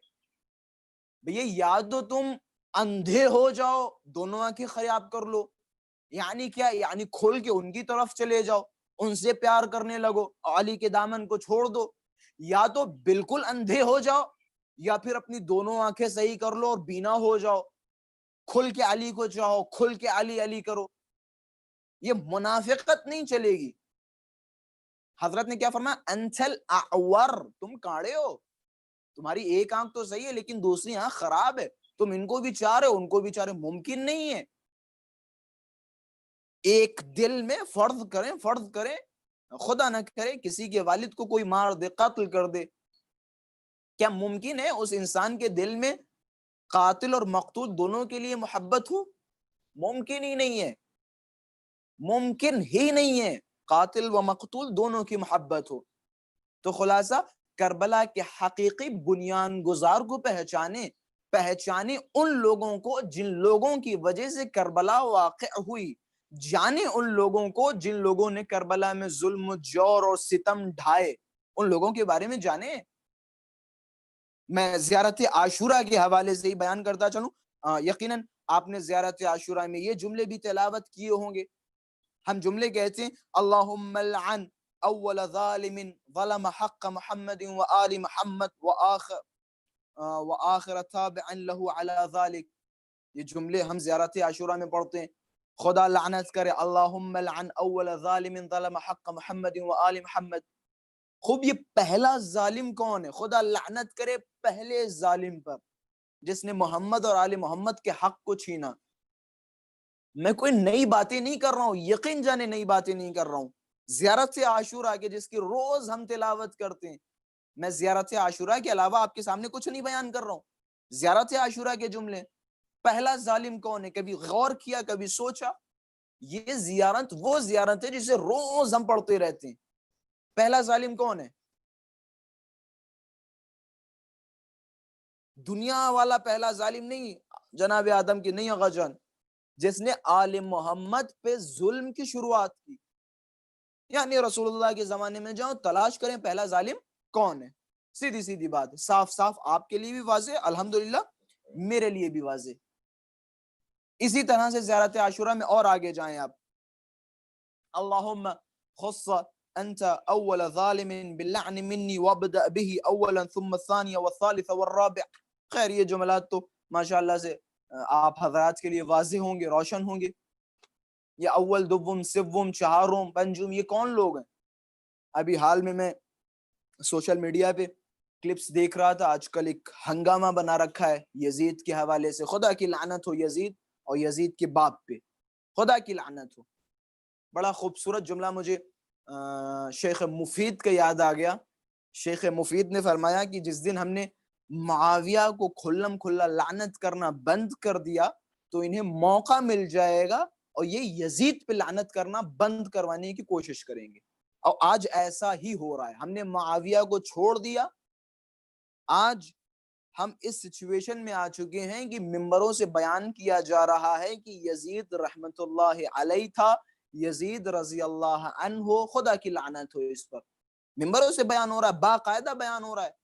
بھئی یا تو تم اندھے ہو جاؤ، دونوں آنکھیں خراب کر لو، یعنی کیا؟ یعنی کھول کے ان کی طرف چلے جاؤ، ان سے پیار کرنے لگو، علی کے دامن کو چھوڑ دو، یا تو بالکل اندھے ہو جاؤ یا پھر اپنی دونوں آنکھیں صحیح کر لو اور بینا ہو جاؤ، کھل کے علی کو چاہو، کھل کے علی علی کرو۔ یہ منافقت نہیں چلے گی۔ حضرت نے کیا فرمایا؟ انتل اعور، تم کاڑے ہو، تمہاری ایک آنکھ تو صحیح ہے لیکن دوسری آنکھ خراب ہے، تم ان کو بھی چاہ رہے ہو ان کو بھی چاہ رہے، ممکن نہیں ہے۔ ایک دل میں فرض کریں خدا نہ کرے کسی کے والد کو کوئی مار دے، قتل کر دے، کیا ممکن ہے اس انسان کے دل میں قاتل اور مقتول دونوں کے لیے محبت ہو؟ ممکن ہی نہیں ہے، ممکن ہی نہیں ہے قاتل و مقتول دونوں کی محبت ہو۔ تو خلاصہ کربلا کے حقیقی بنیان گزار کو پہچانے ان لوگوں کو جن لوگوں کی وجہ سے کربلا واقع ہوئی، جانے ان لوگوں کو جن لوگوں نے کربلا میں ظلم و جور اور ستم ڈھائے، ان لوگوں کے بارے میں جانے۔ میں زیارت عاشورہ کے حوالے سے ہی بیان کرتا چلوں، یقیناً آپ نے زیارت عاشورہ میں یہ جملے بھی تلاوت کیے ہوں گے۔ ہم جملے کہتے ہیں اللہم لعن اول ظالم ظلم حق محمد و آل محمد وآخر تابعا له على ذلك، یہ جملے ہم زیارت عاشورہ میں پڑھتے ہیں۔ خدا لعنت کرے، اللہم لعن اول ظالم ظلم حق محمد و آل محمد۔ خوب یہ پہلا ظالم کون ہے؟ خدا لعنت کرے پہلے ظالم پر جس نے محمد اور آل محمد کے حق کو چھینا۔ میں کوئی نئی باتیں نہیں کر رہا ہوں، یقین جانے نئی باتیں نہیں کر رہا ہوں۔ زیارت عاشورہ کے جس کی روز ہم تلاوت کرتے ہیں، میں زیارت عاشورہ کے علاوہ آپ کے سامنے کچھ نہیں بیان کر رہا ہوں۔ زیارت عاشورہ کے جملے، پہلا ظالم کون ہے؟ کبھی غور کیا، کبھی سوچا؟ یہ زیارت وہ زیارت ہے جسے روز ہم پڑھتے رہتے ہیں۔ پہلا ظالم کون ہے؟ دنیا والا پہلا ظالم نہیں، جناب آدم کی نہیں آقا جان، جس نے آل محمد پہ ظلم کی شروعات کی۔ یعنی رسول اللہ کے زمانے میں جاؤ تلاش کریں پہلا ظالم کون ہے، سیدھی سیدھی بات ہے، صاف صاف آپ کے لیے بھی واضح، الحمدللہ میرے لیے بھی واضح۔ اسی طرح سے زیارت عاشورہ میں اور آگے جائیں آپ، اللہم خص انت اول ظالم باللعن منی وابدأ به اولا ثم الثانیہ والثالث والرابع۔ خیر یہ جملات تو ماشاءاللہ سے آپ حضرات کے لیے واضح ہوں گے، روشن ہوں گے۔ یہ اول، دوم، سوم، چہارم، پنجم، یہ کون لوگ ہیں؟ ابھی حال میں سوشل میڈیا پہ کلپس دیکھ رہا تھا، آج کل ایک ہنگامہ بنا رکھا ہے یزید کے حوالے سے۔ خدا کی لعنت ہو یزید اور یزید کے باپ پہ، خدا کی لعنت ہو۔ بڑا خوبصورت جملہ مجھے شیخ مفید کا یاد آ گیا۔ شیخ مفید نے فرمایا کہ جس دن ہم نے معاویہ کو کھلم کھلا لعنت کرنا بند کر دیا تو انہیں موقع مل جائے گا اور یہ یزید پہ لعنت کرنا بند کروانے کی کوشش کریں گے، اور آج ایسا ہی ہو رہا ہے۔ ہم نے معاویہ کو چھوڑ دیا، آج ہم اس سچویشن میں آ چکے ہیں کہ ممبروں سے بیان کیا جا رہا ہے کہ یزید رحمت اللہ علیہ تھا، یزید رضی اللہ عنہ، خدا کی لعنت ہو اس پر۔ ممبروں سے بیان ہو رہا ہے، باقاعدہ بیان ہو رہا ہے،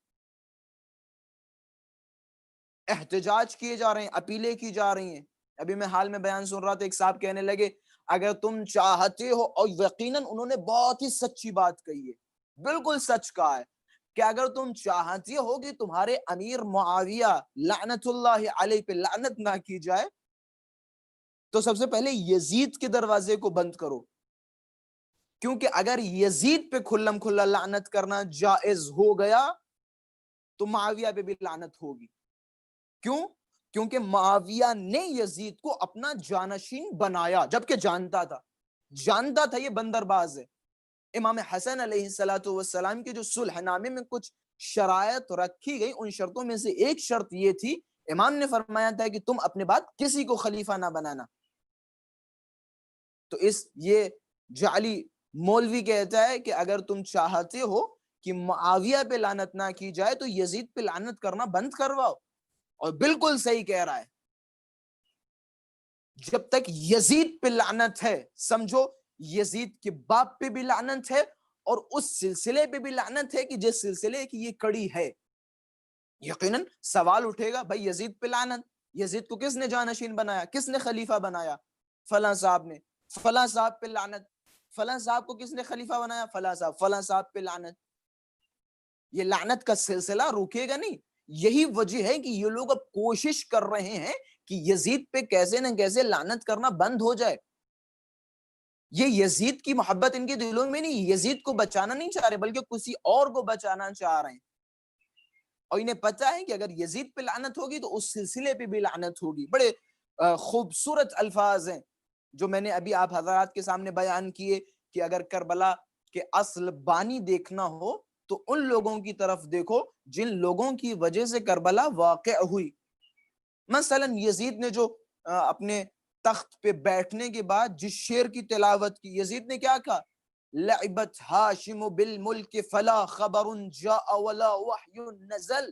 احتجاج کیے جا رہے ہیں، اپیلیں کی جا رہی ہیں۔ ابھی میں حال میں بیان سن رہا تھا، ایک صاحب کہنے لگے اگر تم چاہتے ہو، اور یقیناً انہوں نے بہت ہی سچی بات کہی ہے، بالکل سچ کہا ہے، کہ اگر تم چاہتے ہو کہ تمہارے امیر معاویہ لعنت اللہ علیہ پہ لعنت نہ کی جائے تو سب سے پہلے یزید کے دروازے کو بند کرو، کیونکہ اگر یزید پہ کھلم کھلا لعنت کرنا جائز ہو گیا تو معاویہ پہ بھی لعنت ہوگی۔ کیوں؟ کیونکہ معاویہ نے یزید کو اپنا جانشین بنایا، جبکہ جانتا تھا یہ بندرباز ہے۔ امام حسن علیہ السلام کے جو صلح نامے میں کچھ شرائط رکھی گئی، ان شرطوں میں سے ایک شرط یہ تھی، امام نے فرمایا تھا کہ تم اپنے بعد کسی کو خلیفہ نہ بنانا۔ تو یہ جعلی مولوی کہتا ہے کہ اگر تم چاہتے ہو کہ معاویہ پہ لعنت نہ کی جائے تو یزید پہ لعنت کرنا بند کرواؤ، اور بالکل صحیح کہہ رہا ہے۔ جب تک یزید پہ لعنت ہے، سمجھو یزید کے باپ پہ بھی لعنت ہے، اور اس سلسلے پہ بھی لعنت ہے کہ جس سلسلے کی یہ کڑی ہے۔ یقیناً سوال اٹھے گا، بھائی یزید پہ لعنت، یزید کو کس نے جانشین بنایا، کس نے خلیفہ بنایا؟ فلاں صاحب نے۔ فلاں صاحب پہ لعنت، فلاں صاحب کو کس نے خلیفہ بنایا؟ فلاں صاحب۔ فلاں صاحب پہ لعنت۔ یہ لعنت کا سلسلہ رکے گا نہیں۔ یہی وجہ ہے کہ یہ لوگ اب کوشش کر رہے ہیں کہ یزید پہ کیسے نہ کیسے لعنت کرنا بند ہو جائے۔ یہ یزید کی محبت ان کے دلوں میں نہیں، یزید کو بچانا نہیں چاہ رہے بلکہ کسی اور کو بچانا چاہ رہے ہیں، اور انہیں پتا ہے کہ اگر یزید پہ لعنت ہوگی تو اس سلسلے پہ بھی لعنت ہوگی۔ بڑے خوبصورت الفاظ ہیں جو میں نے ابھی آپ حضرات کے سامنے بیان کیے کہ اگر کربلا کے اصل بانی دیکھنا ہو تو ان لوگوں کی طرف دیکھو جن لوگوں کی وجہ سے کربلا واقع ہوئی۔ مثلا یزید نے جو اپنے تخت پہ بیٹھنے کے بعد جس شعر کی تلاوت کی، یزید نے کیا کہا؟ لعبت ہاشم بالملک فلا خبر جاء ولا وحی نزل.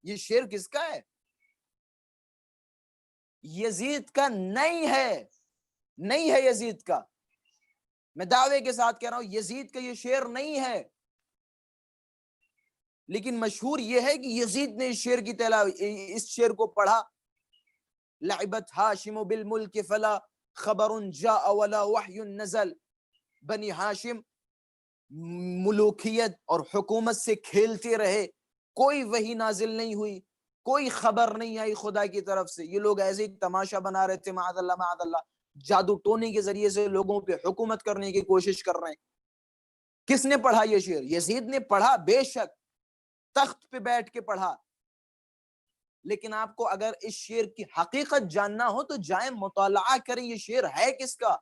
یہ شعر کس کا ہے؟ یزید کا نہیں ہے، نہیں ہے یزید کا. میں دعوے کے ساتھ کہہ رہا ہوں یزید کا یہ شعر نہیں ہے، لیکن مشہور یہ ہے کہ یزید نے اس شعر کی اس شعر کو پڑھا. لعبت ہاشم بالملک فلا خبر جاء ولا وحی نزل. بنی ہاشم ملوکیت اور حکومت سے کھیلتے رہے، کوئی وحی نازل نہیں ہوئی، کوئی خبر نہیں آئی خدا کی طرف سے. یہ لوگ ایسے ہی تماشا بنا رہے تھے، معاذ اللہ معاذ اللہ، جادو ٹونے کے ذریعے سے لوگوں پہ حکومت کرنے کی کوشش کر رہے ہیں. کس نے پڑھا یہ شعر؟ یزید نے پڑھا، بے شک تخت پہ بیٹھ کے پڑھا. لیکن آپ کو اگر اس شعر کی حقیقت جاننا ہو تو جائیں مطالعہ کریں یہ شعر ہے کس کا.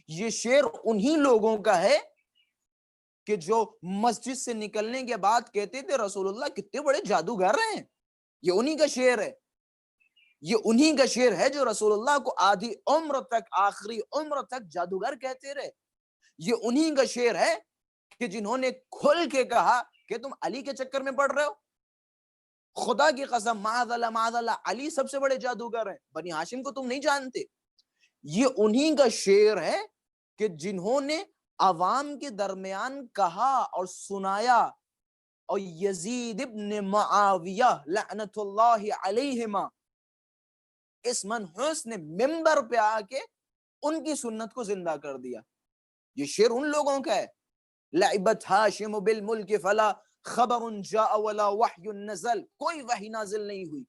یہ شعر انہی لوگوں کا ہے کہ جو مسجد سے نکلنے کے بعد کہتے تھے رسول اللہ کتنے بڑے جادوگر ہیں. یہ انہی کا شعر ہے، یہ انہی کا شعر ہے جو رسول اللہ کو آدھی عمر تک، آخری عمر تک جادوگر کہتے رہے. یہ انہی کا شعر ہے کہ جنہوں نے کھل کے کہا کہ تم علی کے چکر میں پڑ رہے ہو. خدا کی قسم معاذ اللہ علی سب سے بڑے جادوگر ہیں، بنی ہاشم کو تم نہیں جانتے. یہ انہی کا شعر ہے کہ جنہوں نے عوام کے درمیان کہا اور سنایا، اور یزید ابن معاویہ لعنت اللہ علیہما اس منحوس نے ممبر پہ آ کے ان کی سنت کو زندہ کر دیا. یہ شعر ان لوگوں کا ہے. لعبت ہاشم بالملک فلا خبر جاء ولا وحی نزل. کوئی وحی نازل نہیں ہوئی.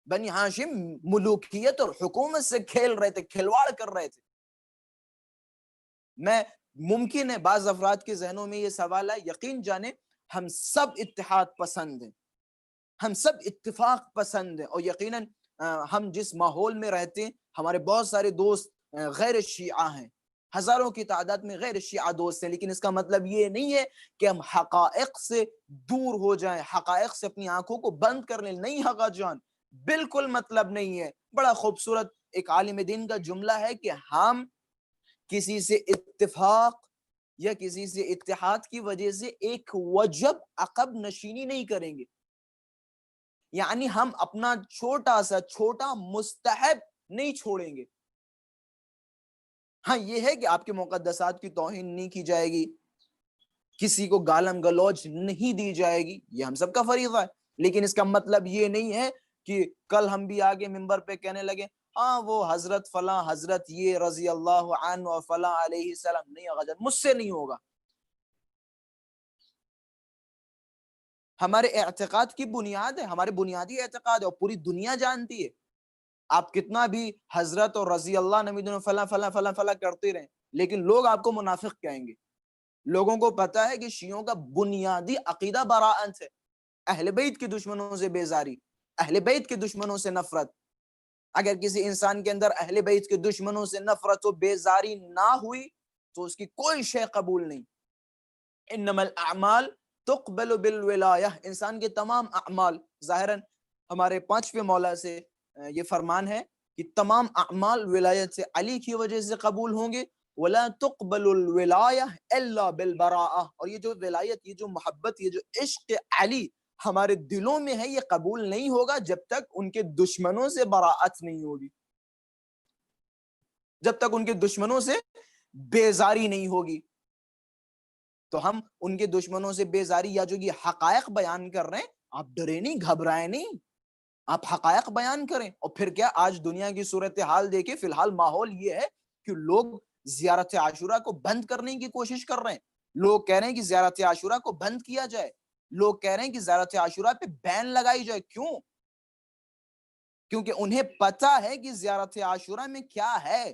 بنی ہاشم ملوکیت اور حکومت سے کھیل رہے تھے، کھلواڑ کر رہے تھے. میں ممکن ہے بعض افراد کے ذہنوں میں یہ سوال ہے، یقین جانیں ہم سب اتحاد پسند ہیں، ہم سب اتفاق پسند ہیں، اور یقیناً ہم جس ماحول میں رہتے ہیں ہمارے بہت سارے دوست غیر شیعہ ہیں، ہزاروں کی تعداد میں غیر شیعہ دوست ہیں. لیکن اس کا مطلب یہ نہیں ہے کہ ہم حقائق سے دور ہو جائیں، حقائق سے اپنی آنکھوں کو بند کر لیں. نہیں حقا جان، بالکل مطلب نہیں ہے. بڑا خوبصورت ایک عالم دین کا جملہ ہے کہ ہم کسی سے اتفاق یا کسی سے اتحاد کی وجہ سے ایک وجب عقب نشینی نہیں کریں گے. یعنی ہم اپنا چھوٹا مستحب نہیں چھوڑیں گے. ہاں یہ ہے کہ آپ کے مقدسات کی توہین نہیں کی جائے گی، کسی کو گالم گلوچ نہیں دی جائے گی، یہ ہم سب کا فریضہ ہے. لیکن اس کا مطلب یہ نہیں ہے کہ کل ہم بھی آگے منبر پہ کہنے لگے ہاں وہ حضرت فلاں حضرت یہ رضی اللہ عنہ اور فلاں علیہ السلام. نہیں اگر مجھ سے نہیں ہوگا. ہمارے اعتقاد کی بنیاد ہے، ہمارے بنیادی اعتقاد ہے اور پوری دنیا جانتی ہے. آپ کتنا بھی حضرت اور رضی اللہ نبی فلاں فلاں فلاں فلاں کرتے رہیں، لیکن لوگ آپ کو منافق کہیں گے. لوگوں کو پتا ہے کہ شیعوں کا بنیادی عقیدہ براءت ہے، اہل بیت کے دشمنوں سے بیزاری، اہل بیت کے دشمنوں سے نفرت. اگر کسی انسان کے اندر اہل بیت کے دشمنوں سے نفرت و بیزاری نہ ہوئی تو اس کی کوئی شے قبول نہیں. انما الاعمال تقبل بالولایہ. انسان کے تمام اعمال، ظاہراً ہمارے پانچویں مولا سے یہ فرمان ہے کہ تمام اعمال ولایت سے علی کی وجہ سے قبول ہوں گے. ولا تقبل الولایہ الا بالبراءہ. اور یہ جو ولایت، یہ جو محبت، یہ جو عشق علی ہمارے دلوں میں ہے، یہ قبول نہیں ہوگا جب تک ان کے دشمنوں سے براءت نہیں ہوگی، جب تک ان کے دشمنوں سے بیزاری نہیں ہوگی. تو ہم ان کے دشمنوں سے بیزاری یا جو یہ حقائق بیان کر رہے ہیں، آپ ڈرے نہیں، گھبرائے نہیں، آپ حقائق بیان کریں. اور پھر کیا آج دنیا کی صورتحال دیکھیں، فی الحال ماحول یہ ہے کہ لوگ زیارت عاشورہ کو بند کرنے کی کوشش کر رہے ہیں. لوگ کہہ رہے ہیں کہ زیارت عاشورہ کو بند کیا جائے، لوگ کہہ رہے ہیں کہ زیارت عاشورہ پہ بین لگائی جائے. کیوں؟ کیونکہ انہیں پتا ہے کہ زیارت عاشورہ میں کیا ہے.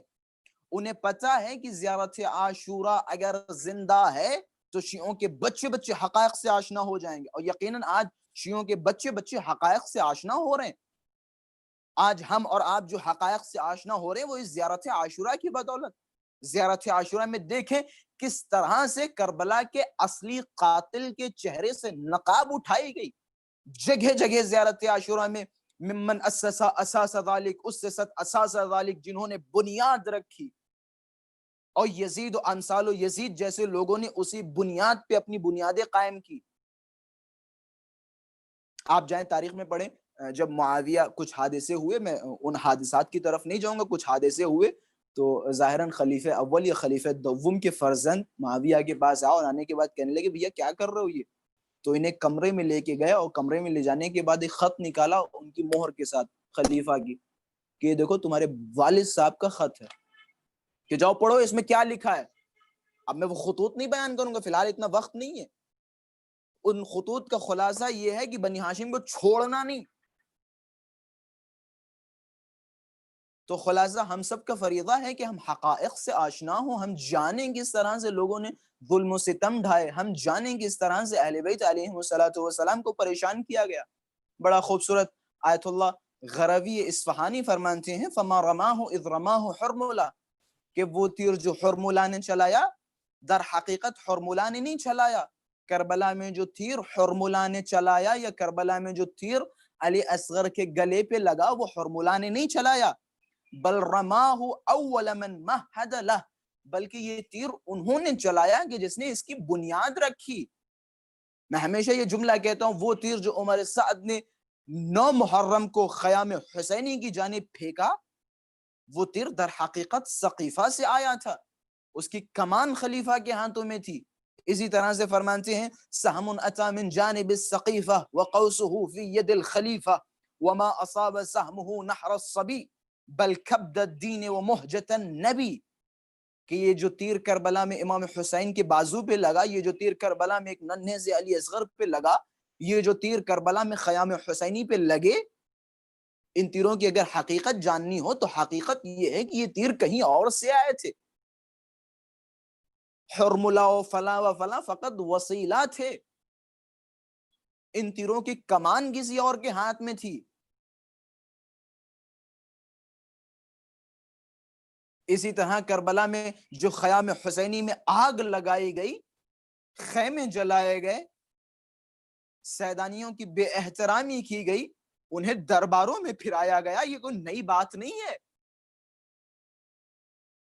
انہیں پتا ہے کہ زیارت عاشورہ اگر زندہ ہے تو شیعوں کے بچے بچے حقائق سے آشنا ہو جائیں گے. اور یقیناً آج شیعوں کے بچے بچے حقائق سے آشنا ہو رہے ہیں. آج ہم اور آپ جو حقائق سے آشنا ہو رہے ہیں وہ اس زیارت عاشورہ کی بدولت. زیارت عاشورہ میں دیکھیں کس طرح سے کربلا کے اصلی قاتل کے چہرے سے نقاب اٹھائی گئی. جگہ جگہ زیارت عاشورہ میں ممن اساس ذالک، اسست اساس ذالک، جنہوں نے بنیاد رکھی اور یزید و امثال و یزید جیسے لوگوں نے اسی بنیاد پہ اپنی بنیادیں قائم کی. آپ جائیں تاریخ میں پڑھیں، جب معاویہ کچھ حادثے ہوئے، میں ان حادثات کی طرف نہیں جاؤں گا، کچھ حادثے ہوئے تو ظاہراً خلیفہ اول یا خلیفہ دوم کے فرزند معاویہ کے پاس آؤ، اور آنے کے بعد کہنے لگے بھیا کیا کر رہے ہو یہ؟ تو انہیں کمرے میں لے کے گئے، اور کمرے میں لے جانے کے بعد ایک خط نکالا ان کی مہر کے ساتھ خلیفہ کی، کہ دیکھو تمہارے والد صاحب کا خط ہے، کہ جاؤ پڑھو اس میں کیا لکھا ہے. اب میں وہ خطوط نہیں بیان کروں گا، فی الحال اتنا وقت نہیں ہے. ان خطوط کا خلاصہ یہ ہے کہ بنی ہاشم کو چھوڑنا نہیں. تو خلاصہ ہم سب کا فریضہ ہے کہ ہم حقائق سے آشنا ہوں، ہم جانیں کس طرح سے لوگوں نے ظلم و ستم ڈھائے، ہم جانیں کس طرح سے اہل بیت علیہ السلام کو پریشان کیا گیا. بڑا خوبصورت آیت اللہ غروی اصفہانی فرماتے ہیں فما رماہ اذ رماہ حرملہ، کہ وہ تیر جو حرملہ نے چلایا در حقیقت حرملہ نے نہیں چلایا. کربلا میں جو تیر حرملہ نے چلایا، یا کربلا میں جو تیر علی اصغر کے گلے پہ لگا وہ حرملہ نے نہیں چلایا، بل رماہ اول من مہد لہ، بلکہ یہ تیر انہوں نے چلایا کہ جس نے اس کی بنیاد رکھی. میں ہمیشہ یہ جملہ کہتا ہوں، وہ تیر جو عمر سعد نے 9 محرم کو خیام حسینی کی جانب پھینکا، وہ تیر در حقیقت سقیفہ سے آیا تھا، اس کی کمان خلیفہ کے ہاتھوں میں تھی. اسی طرح سے فرماتے ہیں سہم اتی من جانب السقیفہ وقوسہ فی ید الخلیفہ وما اصاب سہمہ نحر الصبی بل کبد الدین ومہجت النبی، کہ یہ جو تیر کربلا میں امام حسین کے بازو پہ لگا، یہ جو تیر کربلا میں ایک ننھے سے علی اصغر پہ لگا، یہ جو تیر کربلا میں خیام حسینی پہ لگے، ان تیروں کی اگر حقیقت جاننی ہو تو حقیقت یہ ہے کہ یہ تیر کہیں اور سے آئے تھے. حرملہ و فلاں فقط وسیلہ تھے، ان تیروں کی کمان کسی اور کے ہاتھ میں تھی. اسی طرح کربلا میں جو خیام حسینی میں آگ لگائی گئی، خیمے جلائے گئے، سیدانیوں کی بے احترامی کی گئی، انہیں درباروں میں پھرایا گیا، یہ کوئی نئی بات نہیں ہے.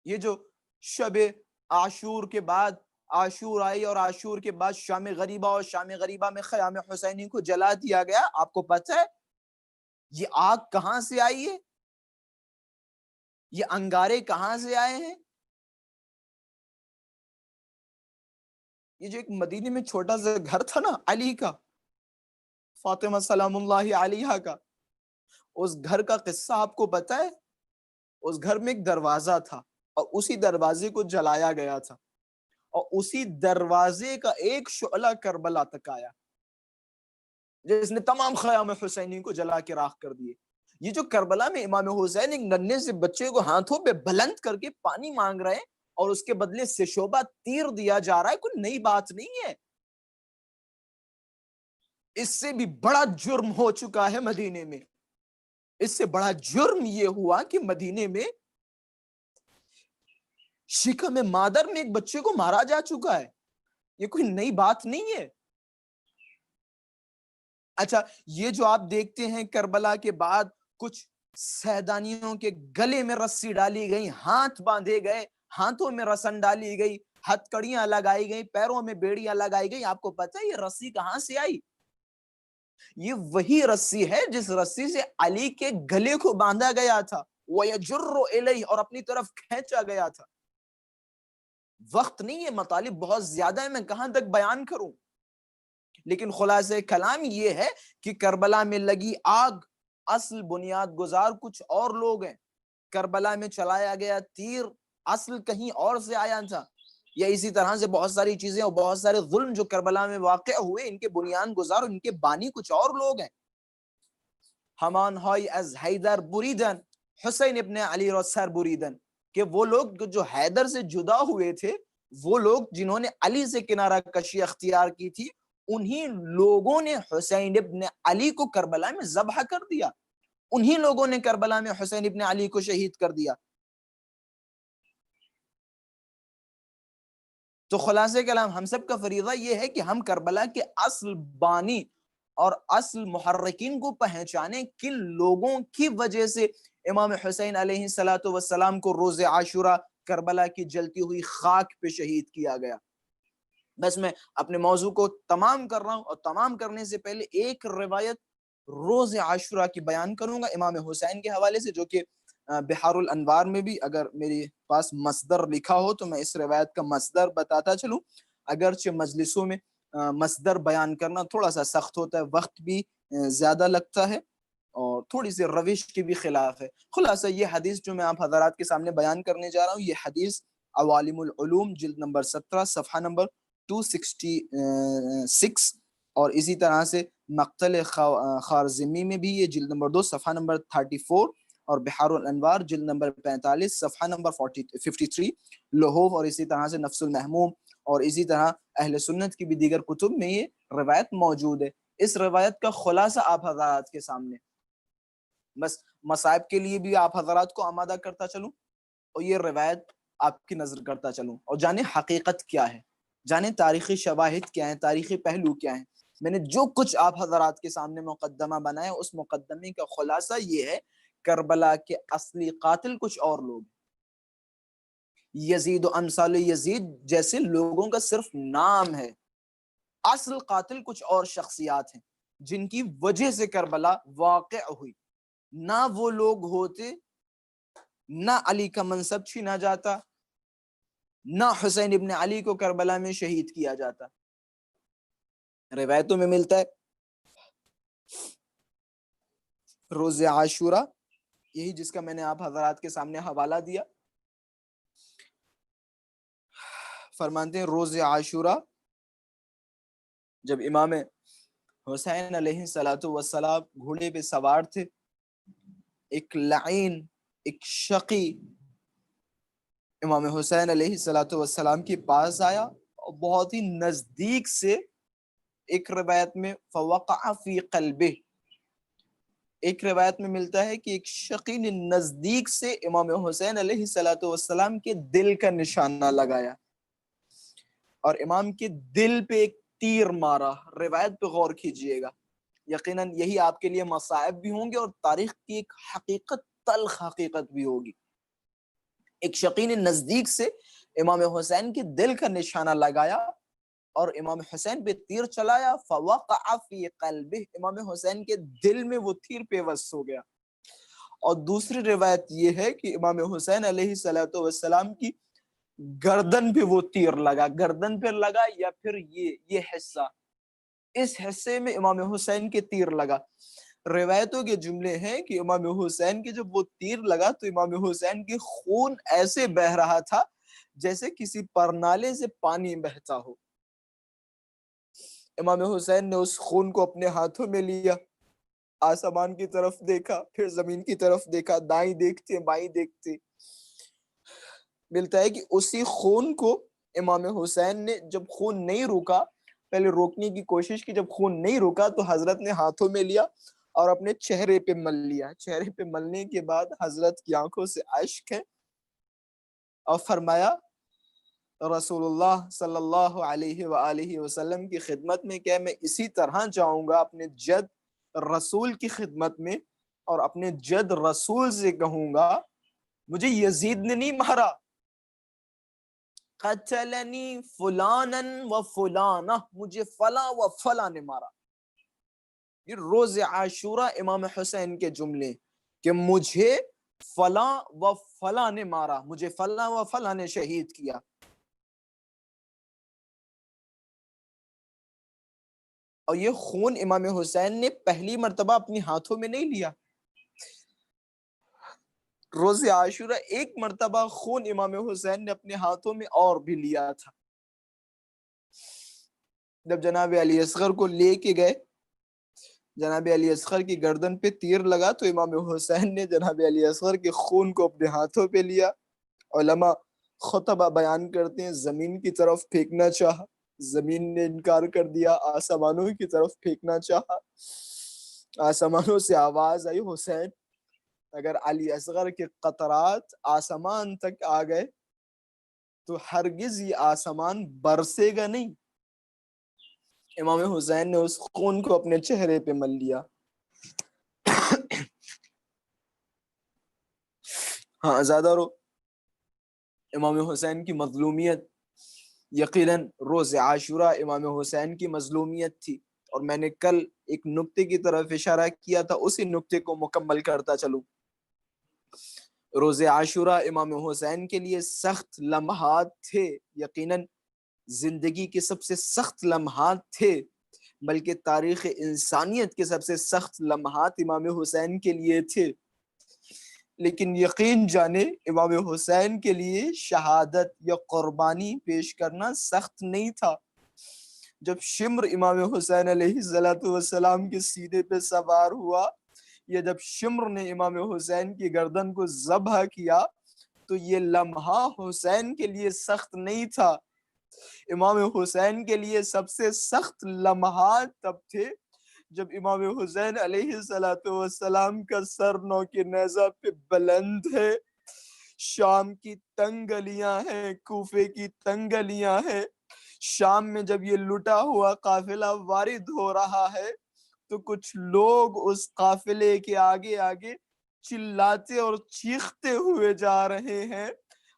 یہ جو شب عاشور کے بعد عاشور آئی اور عاشور کے بعد شام غریبہ، اور شام غریبہ میں خیام حسینی کو جلا دیا گیا، آپ کو پتہ ہے یہ آگ کہاں سے آئی ہے؟ یہ انگارے کہاں سے آئے ہیں؟ یہ جو ایک مدینے میں چھوٹا سا گھر تھا نا علی کا، فاطمہ سلام اللہ علیہا کا، اس گھر کا قصہ آپ کو پتہ ہے؟ اس گھر میں ایک دروازہ تھا، اور اسی دروازے کو جلایا گیا تھا، اور اسی دروازے کا ایک شعلہ کربلا تک آیا جس نے تمام خیام حسینی کو جلا کے راکھ کر دیے. یہ جو کربلا میں امام حسین ایک ننھے سے بچے کو ہاتھوں پہ بلند کر کے پانی مانگ رہے ہیں، اور اس کے بدلے سے شعبہ تیر دیا جا رہا ہے، کوئی نئی بات نہیں ہے. اس سے بھی بڑا جرم ہو چکا ہے مدینے میں. اس سے بڑا جرم یہ ہوا کہ مدینے میں شکم مادر میں ایک بچے کو مارا جا چکا ہے. یہ کوئی نئی بات نہیں ہے. اچھا، یہ جو آپ دیکھتے ہیں کربلا کے بعد کچھ سیدانیوں کے گلے میں رسی ڈالی گئی، ہاتھ باندھے گئے، ہاتھوں میں رسن ڈالی گئی، ہتھکڑیاں لگائی گئی، پیروں میں بیڑیاں لگائی گئی، آپ کو پتہ ہے یہ رسی کہاں سے آئی؟ یہ وہی رسی ہے جس رسی سے علی کے گلے کو باندھا گیا تھا، وَيَجُرُّ إِلَيْهِ، اور اپنی طرف کھینچا گیا تھا. وقت نہیں ہے، مطالب بہت زیادہ ہے، میں کہاں تک بیان کروں، لیکن خلاصہ کلام یہ ہے کہ کربلا میں لگی آگ اصل بنیاد گزار کچھ اور لوگ ہیں. کربلا میں چلایا گیا تیر اصل کہیں اور سے آیا تھا. یا اسی طرح سے بہت ساری چیزیں اور بہت سارے ظلم جو کربلا میں واقع ہوئے، ان کے بنیاد گزار، ان کے بانی کچھ اور لوگ ہیں. ہمان ہائی از حیدر بریدن حسین ابن علی را سر بریدن، کہ وہ لوگ جو حیدر سے جدا ہوئے تھے، وہ لوگ جنہوں نے علی سے کنارہ کشی اختیار کی تھی، انہی لوگوں نے حسین ابن علی کو کربلا میں ذبح کر دیا. انہی لوگوں نے کربلا میں حسین ابن علی کو شہید کر دیا. تو خلاصہ کلام ہم سب کا فریضہ یہ ہے کہ ہم کربلا کے اصل بانی اور اصل محرکین کو پہچانے، کن لوگوں کی وجہ سے امام حسین علیہ السلام کو روز عاشورہ کربلا کی جلتی ہوئی خاک پہ شہید کیا گیا۔ بس میں اپنے موضوع کو تمام کر رہا ہوں، اور تمام کرنے سے پہلے ایک روایت روز عاشورہ کی بیان کروں گا امام حسین کے حوالے سے، جو کہ بحار الانوار میں بھی اگر میرے پاس مصدر لکھا ہو تو میں اس روایت کا مصدر بتاتا چلوں، اگرچہ مجلسوں میں مصدر بیان کرنا تھوڑا سا سخت ہوتا ہے، وقت بھی زیادہ لگتا ہے اور تھوڑی سی روش کے بھی خلاف ہے۔ خلاصہ یہ حدیث جو میں آپ حضرات کے سامنے بیان کرنے جا رہا ہوں، یہ حدیث عوالم العلوم جلد نمبر 17 صفحہ نمبر 266، اور اسی طرح سے مقتل خارزمی میں بھی یہ جلد نمبر 2 صفحہ نمبر 34، اور بحار الانوار جلد نمبر 45 صفحہ نمبر 53، لہوف اور اسی طرح سے نفس المحموم اور اسی طرح اہل سنت کی بھی دیگر کتب میں یہ روایت موجود ہے۔ اس روایت کا خلاصہ آپ حضرات کے سامنے، بس مصائب کے لیے بھی آپ حضرات کو آمادہ کرتا چلوں اور یہ روایت آپ کی نظر کرتا چلوں، اور جانیں حقیقت کیا ہے، جانیں تاریخی شواہد کیا ہیں، تاریخی پہلو کیا ہیں۔ میں نے جو کچھ آپ حضرات کے سامنے مقدمہ بنایا، اس مقدمے کا خلاصہ یہ ہے، کربلا کے اصلی قاتل کچھ اور لوگ، یزید و امثال یزید جیسے لوگوں کا صرف نام ہے، اصل قاتل کچھ اور شخصیات ہیں جن کی وجہ سے کربلا واقع ہوئی۔ نہ وہ لوگ ہوتے، نہ علی کا منصب چھینا جاتا، نہ حسین ابن علی کو کربلا میں شہید کیا جاتا۔ روایتوں میں ملتا ہے روز عاشورہ، یہی جس کا میں نے آپ حضرات کے سامنے حوالہ دیا، فرماتے ہیں روز عاشورہ جب امام حسین علیہ السلام گھوڑے پہ سوار تھے، ایک لعین، ایک شقی امام حسین علیہ السلام کے پاس آیا اور بہت ہی نزدیک سے، ایک روایت میں فوقع فی قلبہ، ایک روایت میں ملتا ہے کہ ایک شقی نے نزدیک سے امام حسین علیہ السلام کے دل کا نشانہ لگایا اور امام کے دل پہ ایک تیر مارا۔ روایت پہ غور کیجئے گا، یقیناً یہی آپ کے لیے مصائب بھی ہوں گے اور تاریخ کی ایک حقیقت، تلخ حقیقت بھی ہوگی۔ ایک شقی نے نزدیک سے امام حسین کے دل کا نشانہ لگایا اور امام حسین پہ تیر چلایا، فوقع فی قلبہ، امام حسین کے دل میں وہ تیر پیوست ہو گیا۔ اور دوسری روایت یہ ہے کہ امام حسین علیہ السلام کی گردن پہ وہ تیر لگا، گردن پہ لگا یا پھر یہ حصہ، اس حصے میں امام حسین کے تیر لگا۔ روایتوں کے جملے ہیں کہ امام حسین کے جب وہ تیر لگا تو امام حسین کی خون ایسے بہہ رہا تھا جیسے کسی پرنالے سے پانی بہتا ہو۔ امام حسین نے اس خون کو اپنے ہاتھوں میں لیا، آسمان کی طرف دیکھا، پھر زمین کی طرف دیکھا، دائیں دیکھتے بائیں دیکھتے، ملتا ہے کہ اسی خون کو امام حسین نے جب خون نہیں روکا، پہلے روکنے کی کوشش کی، جب خون نہیں روکا تو حضرت نے ہاتھوں میں لیا اور اپنے چہرے پہ مل لیا۔ چہرے پہ ملنے کے بعد حضرت کی آنکھوں سے اشک ہے اور فرمایا رسول اللہ صلی اللہ علیہ وآلہ وسلم کی خدمت میں کہ میں اسی طرح جاؤں گا اپنے جد رسول کی خدمت میں اور اپنے جد رسول سے کہوں گا مجھے یزید نے نہیں مارا، قتلنی فلانا و فلانہ، مجھے فلاں و فلاں نے مارا۔ یہ روز عاشورہ امام حسین کے جملے کہ مجھے فلاں و فلاں نے مارا، مجھے فلاں و فلاں نے شہید کیا۔ اور یہ خون امام حسین نے پہلی مرتبہ اپنی ہاتھوں میں نہیں لیا، روز عاشورہ ایک مرتبہ خون امام حسین نے اپنے ہاتھوں میں اور بھی لیا تھا۔ جب جناب علی اصغر کو لے کے گئے، جناب علی اصغر کی گردن پہ تیر لگا تو امام حسین نے جناب علی اصغر کے خون کو اپنے ہاتھوں پہ لیا۔ علماء خطبہ بیان کرتے ہیں زمین کی طرف پھینکنا چاہا، زمین نے انکار کر دیا، آسمانوں کی طرف پھینکنا چاہا، آسمانوں سے آواز آئی حسین اگر علی اصغر کے قطرات آسمان تک آ گئے تو ہرگز یہ آسمان برسے گا نہیں۔ امام حسین نے اس خون کو اپنے چہرے پہ مل لیا۔ ہاں زیادہ رو امام حسین کی مظلومیت، یقیناً روز عاشورہ امام حسین کی مظلومیت تھی، اور میں نے کل ایک نقطے کی طرف اشارہ کیا تھا، اسی نقطے کو مکمل کرتا چلوں۔ روز عاشورہ امام حسین کے لیے سخت لمحات تھے، یقیناً زندگی کے سب سے سخت لمحات تھے، بلکہ تاریخ انسانیت کے سب سے سخت لمحات امام حسین کے لیے تھے۔ لیکن یقین جانے امام حسین کے لیے شہادت یا قربانی پیش کرنا سخت نہیں تھا۔ جب شمر امام حسین علیہ السلام کے سینے پہ سوار ہوا، یا جب شمر نے امام حسین کی گردن کو ذبح کیا، تو یہ لمحہ حسین کے لیے سخت نہیں تھا۔ امام حسین کے لیے سب سے سخت لمحات تب تھے جب امام حسین علیہ السلام کا سر نو کے نیزہ پہ بلند ہے، شام کی تنگ گلیاں ہیں، کوفے کی تنگ گلیاں ہیں، شام میں جب یہ لٹا ہوا قافلہ وارد ہو رہا ہے تو کچھ لوگ اس قافلے کے آگے آگے چلاتے اور چیختے ہوئے جا رہے ہیں،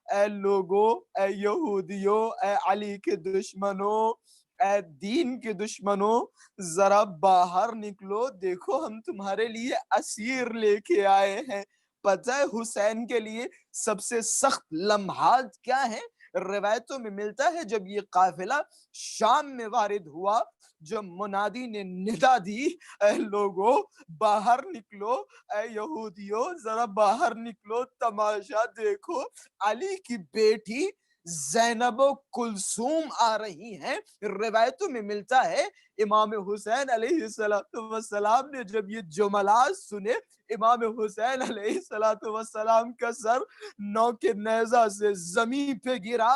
اے لوگوں، اے یہودیوں، اے علی کے دشمنوں، اے دین کے دشمنوں، ذرا باہر نکلو، دیکھو ہم تمہارے لیے اسیر لے کے آئے ہیں۔ پتہ ہے حسین کے لیے سب سے سخت لمحات کیا ہیں؟ روایتوں میں ملتا ہے جب یہ قافلہ شام میں وارد ہوا، جب منادی نے ندا دی، اے لوگوں باہر نکلو، اے یہودیوں ذرا باہر نکلو، تماشا دیکھو، علی کی بیٹی زینب و کلثوم آ رہی ہیں۔ روایتوں میں ملتا ہے امام حسین علیہ السلام نے جب یہ جملات سنے، امام حسین علیہ السلام کا سر نو کے نیزہ سے زمین پہ گرا،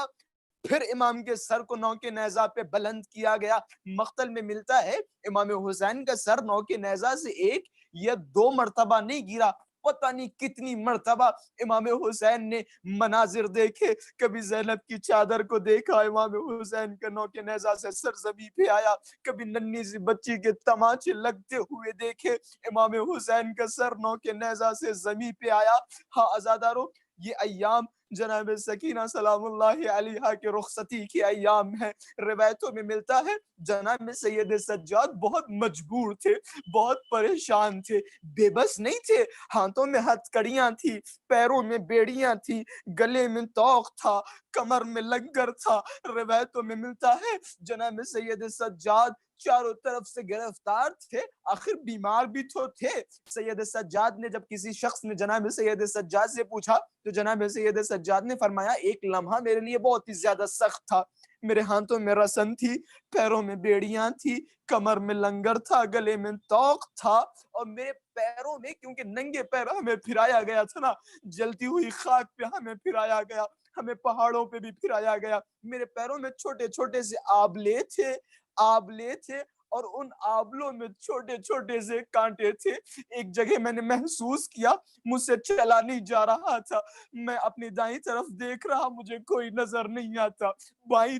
پھر امام کے سر کو نو کے نیزہ پہ بلند کیا گیا۔ مقتل میں ملتا ہے امام حسین کا سر نو کے نیزہ سے ایک یا دو مرتبہ نہیں گرا، پتہ نہیں کتنی مرتبہ امام حسین نے مناظر دیکھے، کبھی زینب کی چادر کو دیکھا، امام حسین کا نو کے نیزہ سے سر زمین پہ آیا، کبھی ننھی سی بچی کے تماچے لگتے ہوئے دیکھے، امام حسین کا سر نو کے نیزہ سے زمین پہ آیا۔ ہاں عزادارو، یہ ایام جناب سکینہ سلام اللہ علیہا کے رخصتی کے ایام ہیں۔ روایتوں میں ملتا ہے جناب سید سجاد بہت مجبور تھے، بہت پریشان تھے، بے بس نہیں تھے، ہاتھوں میں ہتھ کڑیاں تھی، پیروں میں بیڑیاں تھی، گلے میں توق تھا، کمر میں لنگر تھا۔ روایتوں میں ملتا ہے جناب سید سجاد چاروں طرف سے گرفتار تھے، آخر بیمار بھی تو تھے۔ سید سجاد نے جب کسی شخص نے جناب سید سجاد سے پوچھا تو جناب سید سجاد نے فرمایا ایک لمحہ میرے لیے بہت ہی زیادہ سخت تھا، میرے ہاتھوں میں رسن تھی، پیروں میں بیڑیاں تھی، کمر میں لنگر تھا، گلے میں توق تھا، اور میرے پیروں میں، کیونکہ ننگے پیر ہمیں پھرایا گیا تھا نا، جلتی ہوئی خاک پہ ہمیں پھرایا گیا، ہمیں پہاڑوں پہ بھی پھرایا گیا، میرے پیروں میں چھوٹے چھوٹے سے آبلے تھے اور ان آبلوں میں چھوٹے چھوٹے سے کانٹے تھے۔ ایک جگہ میں نے محسوس کیا مجھ سے چلا نہیں جا رہا تھا، میں اپنی دائیں طرف دیکھ رہا، مجھے کوئی نظر نہیں آتا، بائیں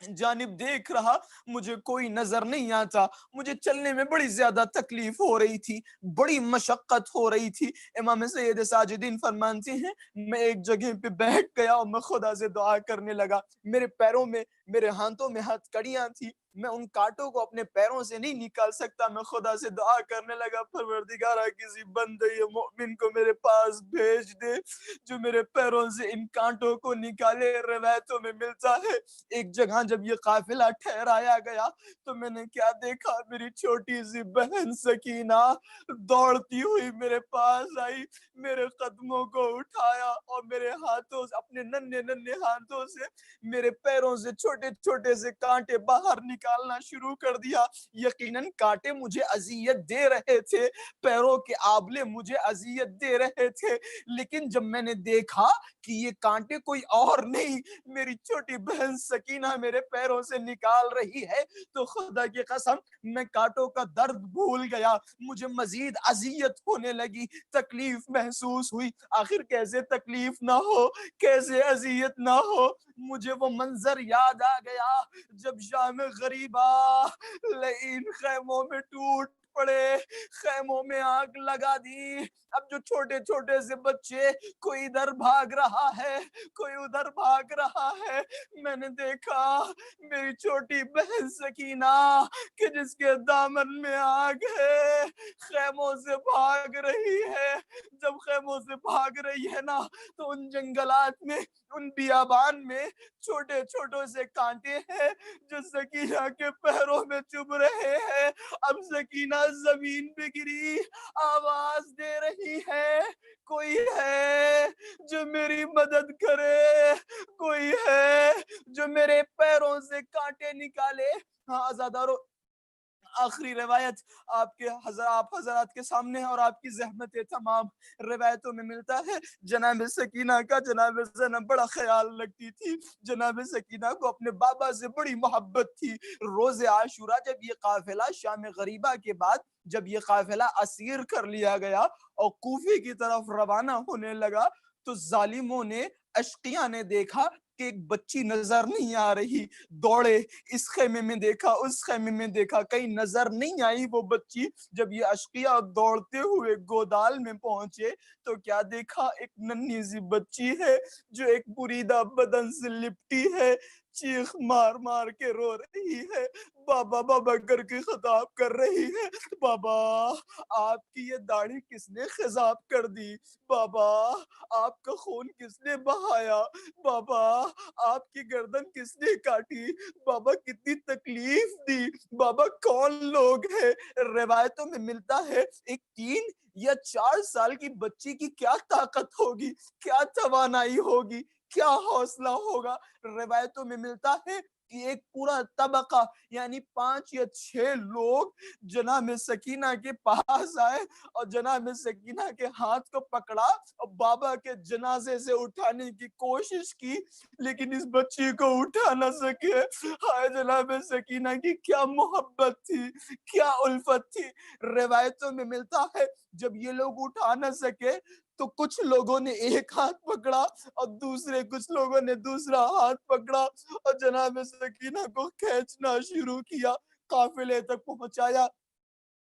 جانب دیکھ رہا، مجھے کوئی نظر نہیں آتا، مجھے چلنے میں بڑی زیادہ تکلیف ہو رہی تھی، بڑی مشقت ہو رہی تھی۔ امام سید ساجدین فرماتے ہیں میں ایک جگہ پہ بیٹھ گیا اور میں خدا سے دعا کرنے لگا، میرے پیروں میں، میرے ہاتھوں میں ہتھ کڑیاں تھی، میں ان کانٹوں کو اپنے پیروں سے نہیں نکال سکتا، میں خدا سے دعا کرنے لگا پروردگارہ کسی بندے مومن کو میرے پاس بھیج دے جو میرے پیروں سے ان کانٹوں کو نکالے۔ روایتوں میں ملتا ہے ایک جگہ جب یہ قافلہ ٹھہرایا گیا تو میں نے کیا دیکھا، میری چھوٹی سی بہن سکینہ دوڑتی ہوئی میرے پاس آئی، میرے قدموں کو اٹھایا اور میرے ہاتھوں سے، اپنے ننھے ننھے ہاتھوں سے میرے پیروں سے چھوٹے چھوٹے سے کانٹے باہر نکالنا شروع کر دیا۔ یقیناً کانٹے مجھے اذیت دے رہے تھے، پیروں کے آبلے مجھے اذیت دے رہے تھے، لیکن جب میں نے دیکھا کہ یہ کانٹے کوئی اور نہیں میری چھوٹی بہن سکینہ میرے پیروں سے نکال رہی ہے تو خدا کی قسم میں کانٹوں کا درد بھول گیا، مجھے مزید اذیت ہونے لگی، تکلیف محسوس ہوئی۔ آخر کیسے تکلیف نہ ہو، کیسے اذیت نہ ہو، مجھے وہ منظر یاد آ گیا جب شام غریبہ لئین خیموں میں ٹوٹ پڑے، خیموں میں آگ لگا دی۔ اب جو چھوٹے چھوٹے سے بچے، کوئی ادھر بھاگ رہا ہے، کوئی ادھر بھاگ رہا ہے۔ میں نے دیکھا میری چھوٹی بہن سکینہ کہ جس کے دامن میں آگ ہے، خیموں سے بھاگ رہی ہے۔ جب خیموں سے بھاگ رہی ہے نا، تو ان جنگلات میں، ان بیابان میں چھوٹے چھوٹے سے کانٹے ہیں جو سکینہ کے پیروں میں چبھ رہے ہیں۔ اب سکینہ زمین پہ گری، آواز دے رہی ہے، کوئی ہے جو میری مدد کرے، کوئی ہے جو میرے پیروں سے کانٹے نکالے۔ ہاں آزادارو، آخری روایت آپ حضرات کے سامنے ہے، اور آپ کی زحمت تمام روایتوں میں ملتا ہے جناب سکینہ کا جناب زینب بڑا خیال رکھتی تھی۔ جناب سکینہ کو اپنے بابا سے بڑی محبت تھی۔ روز عاشورہ جب یہ قافلہ شام غریبہ کے بعد جب یہ قافلہ اسیر کر لیا گیا اور کوفے کی طرف روانہ ہونے لگا، تو ظالموں نے، اشقیاء نے دیکھا کہ ایک بچی نظر نہیں آ رہی، دوڑے، اس خیمے میں دیکھا، اس خیمے میں دیکھا، کہیں نظر نہیں آئی وہ بچی۔ جب یہ اشقیاء دوڑتے ہوئے گودال میں پہنچے تو کیا دیکھا، ایک ننھی سی بچی ہے جو ایک بریدہ بدن سے لپٹی ہے، چیخ مار مار کے رو رہی ہے، بابا بابا کر کے خطاب کر رہی ہے، بابا آپ کی یہ داڑھی کس نے خضاب کر دی، بابا آپ کا خون کس نے بہایا، بابا آپ کی گردن کس نے کاٹی، بابا کتنی تکلیف دی، بابا کون لوگ ہیں۔ روایتوں میں ملتا ہے ایک 3 یا 4 سال کی بچی کی کیا طاقت ہوگی، کیا توانائی ہوگی، کیا حوصلہ ہوگا۔ روایتوں میں ملتا ہے کہ ایک پورا طبقہ یعنی 5 یا 6 لوگ جناب سکینہ کے پاس آئے اور جناب سکینہ کے ہاتھ کو پکڑا اور بابا کے جنازے سے اٹھانے کی کوشش کی، لیکن اس بچی کو اٹھا نہ سکے۔ ہائے جناب سکینہ کی کیا محبت تھی، کیا الفت تھی۔ روایتوں میں ملتا ہے جب یہ لوگ اٹھا نہ سکے تو کچھ لوگوں نے ایک ہاتھ پکڑا اور دوسرے کچھ لوگوں نے دوسرا ہاتھ پکڑا اور جناب سکینہ کو کھینچنا شروع کیا، قافلے تک پہنچایا۔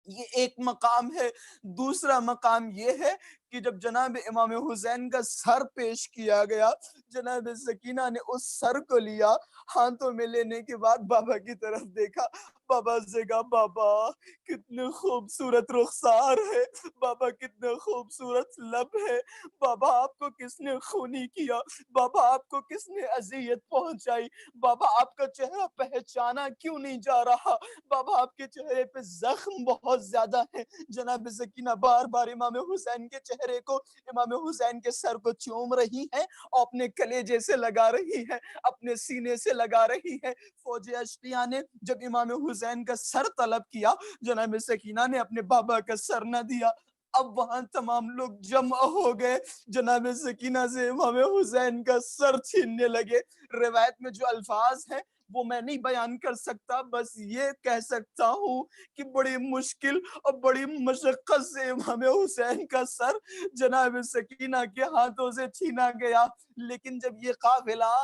یہ ایک مقام ہے۔ دوسرا مقام یہ ہے کہ جب جناب امام حسین کا سر پیش کیا گیا، جناب سکینہ نے اس سر کو لیا، ہاتھوں میں لینے کے بعد بابا کی طرف دیکھا، بابا سے کہا، بابا کتنے خوبصورت رخسار ہے، بابا کتنے خوبصورت لب ہے، بابا آپ کو کس نے خونی کیا، بابا آپ کو کس نے اذیت پہنچائی، بابا آپ کا چہرہ پہچانا کیوں نہیں جا رہا، بابا آپ کے چہرے پہ زخم بہت زیادہ ہے۔ جناب سکینہ بار بار امام حسین کے چہرے کو، امام حسین کے سر کو چوم رہی ہے اور اپنے کلیجے سے لگا رہی ہے، اپنے سینے سے لگا رہی ہے۔ فوج اشقیاء نے جب امام حسین کا سر طلب کیا، جناب سکینہ نے اپنے بابا کا سر نہ دیا۔ اب وہاں تمام لوگ جمع ہو گئے، جناب سکینہ سے امام حسین کا سر چھیننے لگے۔ روایت میں جو الفاظ ہیں وہ میں نہیں بیان کر سکتا، بس یہ کہہ سکتا ہوں کہ بڑی مشکل اور بڑی مشقت سے امام حسین کا سر جناب سکینہ کے ہاتھوں سے چھینا گیا۔ لیکن جب یہ قافلہ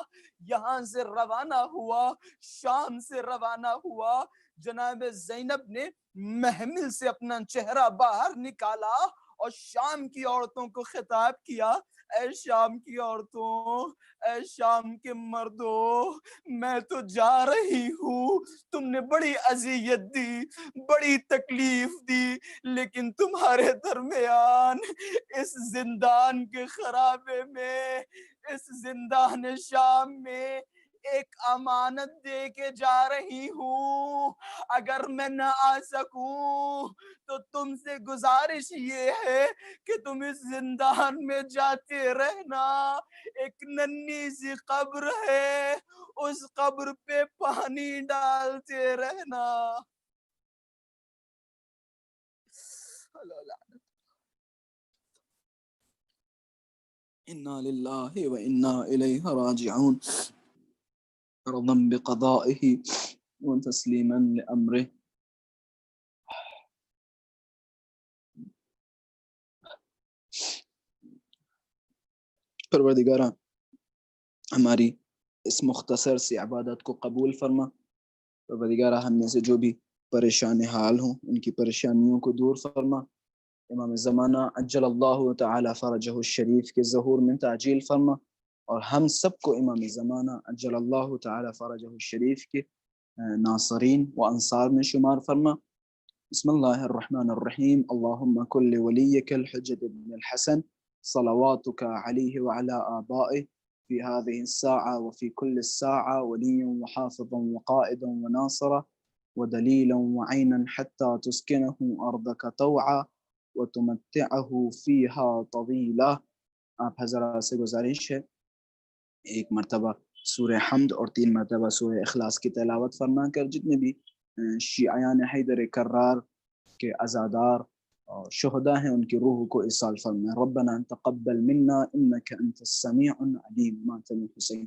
یہاں سے روانہ ہوا، شام سے روانہ ہوا، جناب زینب نے محمل سے اپنا چہرہ باہر نکالا اور شام کی عورتوں کو خطاب کیا، اے شام کی عورتوں، اے شام کے مردوں، میں تو جا رہی ہوں، تم نے بڑی اذیت دی، بڑی تکلیف دی، لیکن تمہارے درمیان اس زندان کے خرابے میں، اس زندان شام میں ایک امانت دے کے جا رہی ہوں۔ اگر میں نہ آ سکوں تو تم سے گزارش یہ ہے کہ تم اس زندان میں جاتے رہنا، ایک ننھی سی قبر ہے، اس قبر پہ پانی ڈالتے رہنا۔ انا للہ و انا الیہ راجعون رضا بقضائه وتسلیما لامره۔ پروردگارہ ہماری اس مختصر سی عبادت کو قبول فرما۔ پروردگارہ ہم میں سے جو بھی پریشان حال ہوں ان کی پریشانیوں کو دور فرما. امام زمانہ عجل اللہ تعالی فرجہ الشریف کے ظہور میں تعجیل فرما، اور ہم سب کو امام زمانہ عجل اللہ تعالی فرجہ الشریف کے ناصرین و انصار میں شمار فرما. بسم اللہ الرحمن الرحیم. اللہم کل ولیک الحجت بن الحسن صلواتک علیہ وعلى آبائه في هذه الساعة وفي كل الساعة وليا وحافظا وقائدا وناصرا ودليلا وعينا حتى تسكنه أرضك طوعا وتمتعه فيها طويلا. آپ حضرات سے گزارش ہے ایک مرتبہ سورہ حمد اور 3 مرتبہ سورہ اخلاص کی تلاوت فرما کر جتنے بھی شیعیان حیدر کرار کے عزادار اور شہداء ہیں ان کی روح کو ایصال فرمائے. ربنا تقبل منا انك انت السميع العليم. مات الحسین.